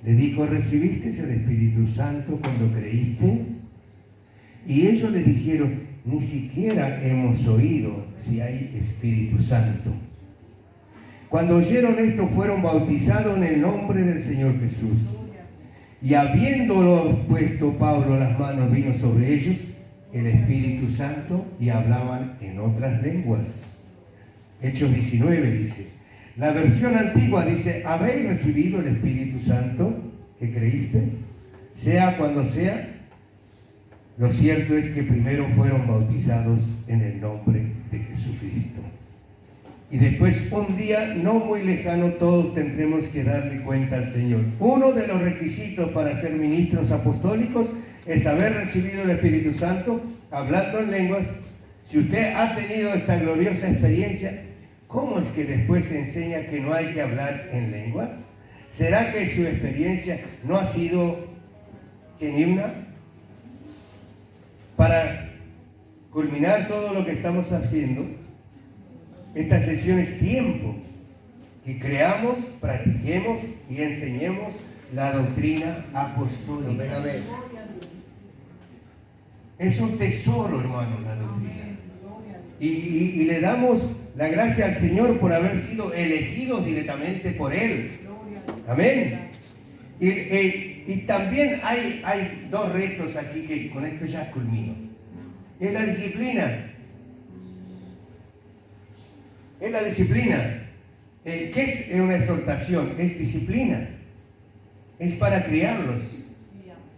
Le dijo, ¿recibiste el Espíritu Santo cuando creíste? Y ellos le dijeron, ni siquiera hemos oído si hay Espíritu Santo. Cuando oyeron esto, fueron bautizados en el nombre del Señor Jesús. Y habiéndolo puesto Pablo las manos, vino sobre ellos el Espíritu Santo y hablaban en otras lenguas. Hechos 19 dice. La versión antigua dice, ¿habéis recibido el Espíritu Santo que creísteis? Sea cuando sea, lo cierto es que primero fueron bautizados en el nombre de Jesucristo. Y después, un día no muy lejano, todos tendremos que darle cuenta al Señor. Uno de los requisitos para ser ministros apostólicos es haber recibido el Espíritu Santo, hablando en lenguas. Si usted ha tenido esta gloriosa experiencia, ¿cómo es que después se enseña que no hay que hablar en lenguas? ¿Será que su experiencia no ha sido genuina? Para culminar todo lo que estamos haciendo, esta sesión es tiempo que creamos, practiquemos y enseñemos la doctrina apostólica. Es un tesoro, hermano, la doctrina. Y le damos la gracia al Señor por haber sido elegidos directamente por Él. Amén. Y también hay dos retos aquí que con esto ya culmino. Es la disciplina. Es la disciplina. ¿Qué es una exhortación? Es disciplina. Es para criarlos.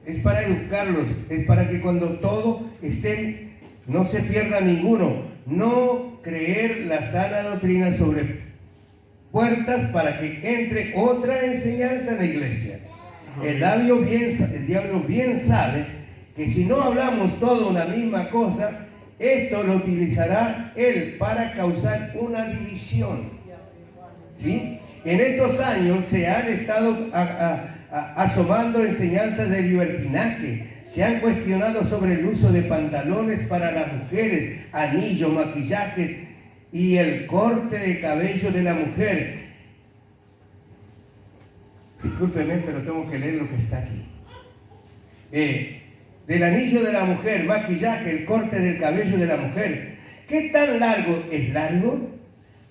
Es para educarlos. Es para que cuando todo estén, no se pierda ninguno. No creer la sana doctrina sobre puertas para que entre otra enseñanza en la iglesia. El diablo bien sabe que si no hablamos todo una misma cosa, esto lo utilizará él para causar una división. ¿Sí? En estos años se han estado asomando enseñanzas de libertinaje. Se han cuestionado sobre el uso de pantalones para las mujeres, anillos, maquillajes y el corte de cabello de la mujer. Discúlpeme, pero tengo que leer lo que está aquí. Del anillo de la mujer, maquillaje, el corte del cabello de la mujer. ¿Qué tan largo es largo?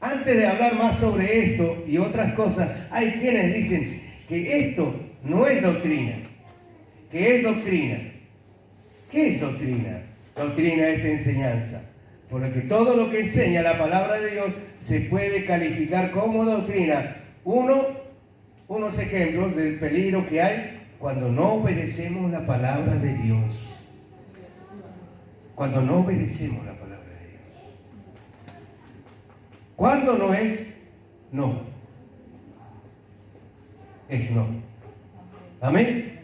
Antes de hablar más sobre esto y otras cosas, hay quienes dicen que esto no es doctrina, que es doctrina. ¿Qué es doctrina? Doctrina es enseñanza. Por lo que todo lo que enseña la palabra de Dios se puede calificar como doctrina. Unos ejemplos del peligro que hay cuando no obedecemos la palabra de Dios. Cuando no obedecemos la palabra de Dios. ¿Cuándo no es? No. Es no. Amén.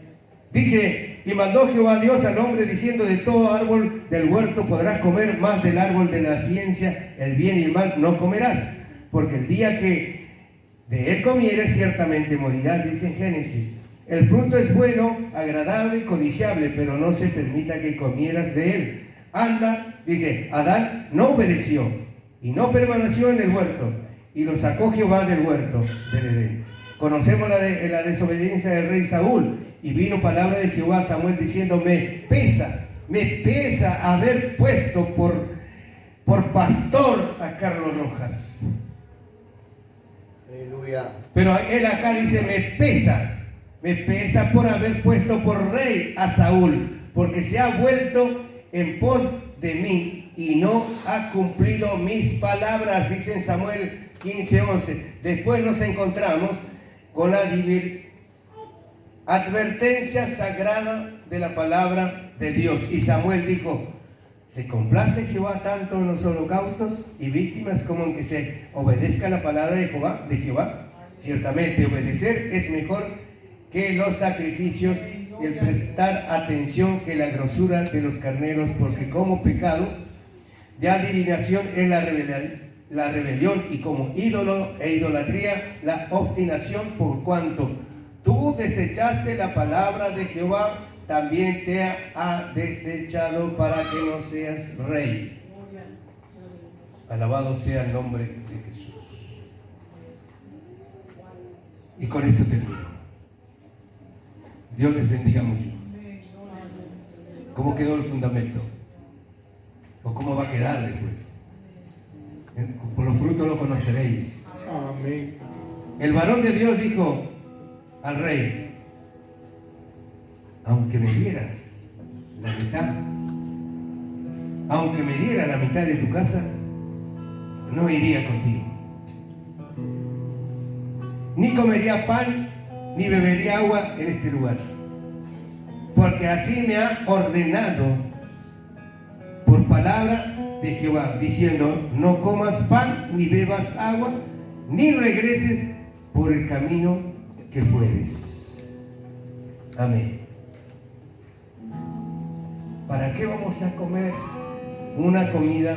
Dice, y mandó Jehová Dios al hombre diciendo, de todo árbol del huerto podrás comer, más del árbol de la ciencia, el bien y el mal no comerás, porque el día que de él comieres ciertamente morirás, dice en Génesis. El fruto es bueno, agradable y codiciable, pero no se permita que comieras de él. Anda, dice, Adán no obedeció y no permaneció en el huerto, y lo sacó Jehová del huerto del Edén. Conocemos la desobediencia del rey Saúl, Y vino palabra de Jehová a Samuel diciendo, me pesa haber puesto por pastor a Carlos Rojas. Aleluya. Pero él acá dice, me pesa por haber puesto por rey a Saúl, porque se ha vuelto en pos de mí y no ha cumplido mis palabras, dice en Samuel 15:11. Después nos encontramos con la advertencia sagrada de la palabra de Dios. Y Samuel dijo, ¿se complace Jehová tanto en los holocaustos y víctimas como en que se obedezca la palabra de Jehová? Ciertamente obedecer es mejor que los sacrificios y el prestar atención que la grosura de los carneros, porque como pecado de adivinación es la rebelión y como ídolo e idolatría la obstinación, por cuanto tú desechaste la palabra de Jehová, también te ha desechado para que no seas rey. Alabado sea el nombre de Jesús. Y con esto termino. Dios les bendiga mucho. ¿Cómo quedó el fundamento? ¿O cómo va a quedar después? Por los frutos lo conoceréis. Amén. El varón de Dios dijo al rey, aunque me dieras la mitad, aunque me diera la mitad de tu casa, no iría contigo. Ni comería pan, ni bebería agua en este lugar. Porque así me ha ordenado por palabra de Jehová, diciendo, no comas pan, ni bebas agua, ni regreses por el camino que fueres. Amén. ¿Para qué vamos a comer una comida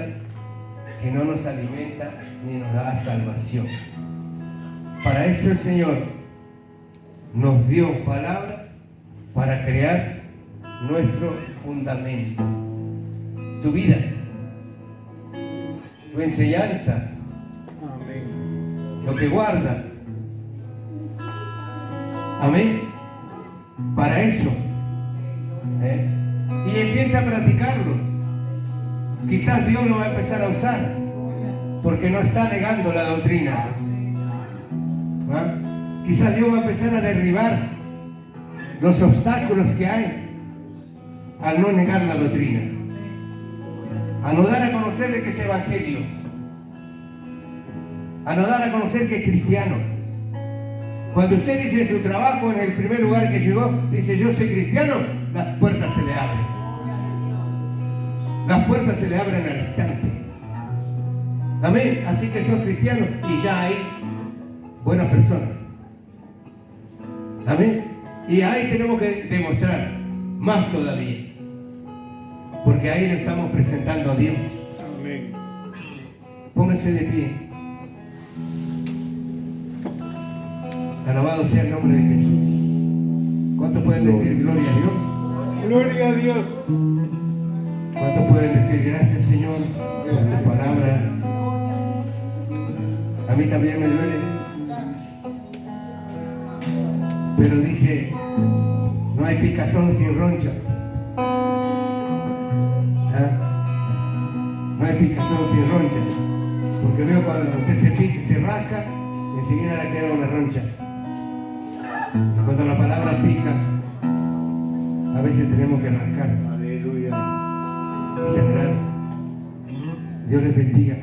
que no nos alimenta ni nos da salvación? Para eso el Señor nos dio palabra para crear nuestro fundamento. Tu vida, tu enseñanza, Amén. lo que guarda. Amén. Para eso. Y empieza a practicarlo. Quizás Dios lo va a empezar a usar porque no está negando la doctrina. Quizás Dios va a empezar a derribar los obstáculos que hay al no negar la doctrina, a no dar a conocer de que es evangelio, a no dar a conocer que es cristiano. Cuando usted dice en su trabajo, en el primer lugar que llegó, dice yo soy cristiano, las puertas se le abren. Las puertas se le abren al instante. Amén. Así que sos cristiano y ya hay buena persona. Amén. Y ahí tenemos que demostrar más todavía, porque ahí le estamos presentando a Dios. Amén. Póngase de pie. Alabado sea el nombre de Jesús. ¿Cuántos pueden decir gloria a Dios? Gloria a Dios. ¿Cuántos pueden decir gracias, Señor, por tu palabra? A mí también me duele. Pero dice, no hay picazón sin roncha. No hay picazón sin roncha. Porque veo cuando usted se pica, se rasca, enseguida le queda una roncha. Y cuando la palabra pica, a veces tenemos que rascar Aleluya. y sangrar. Dios les bendiga.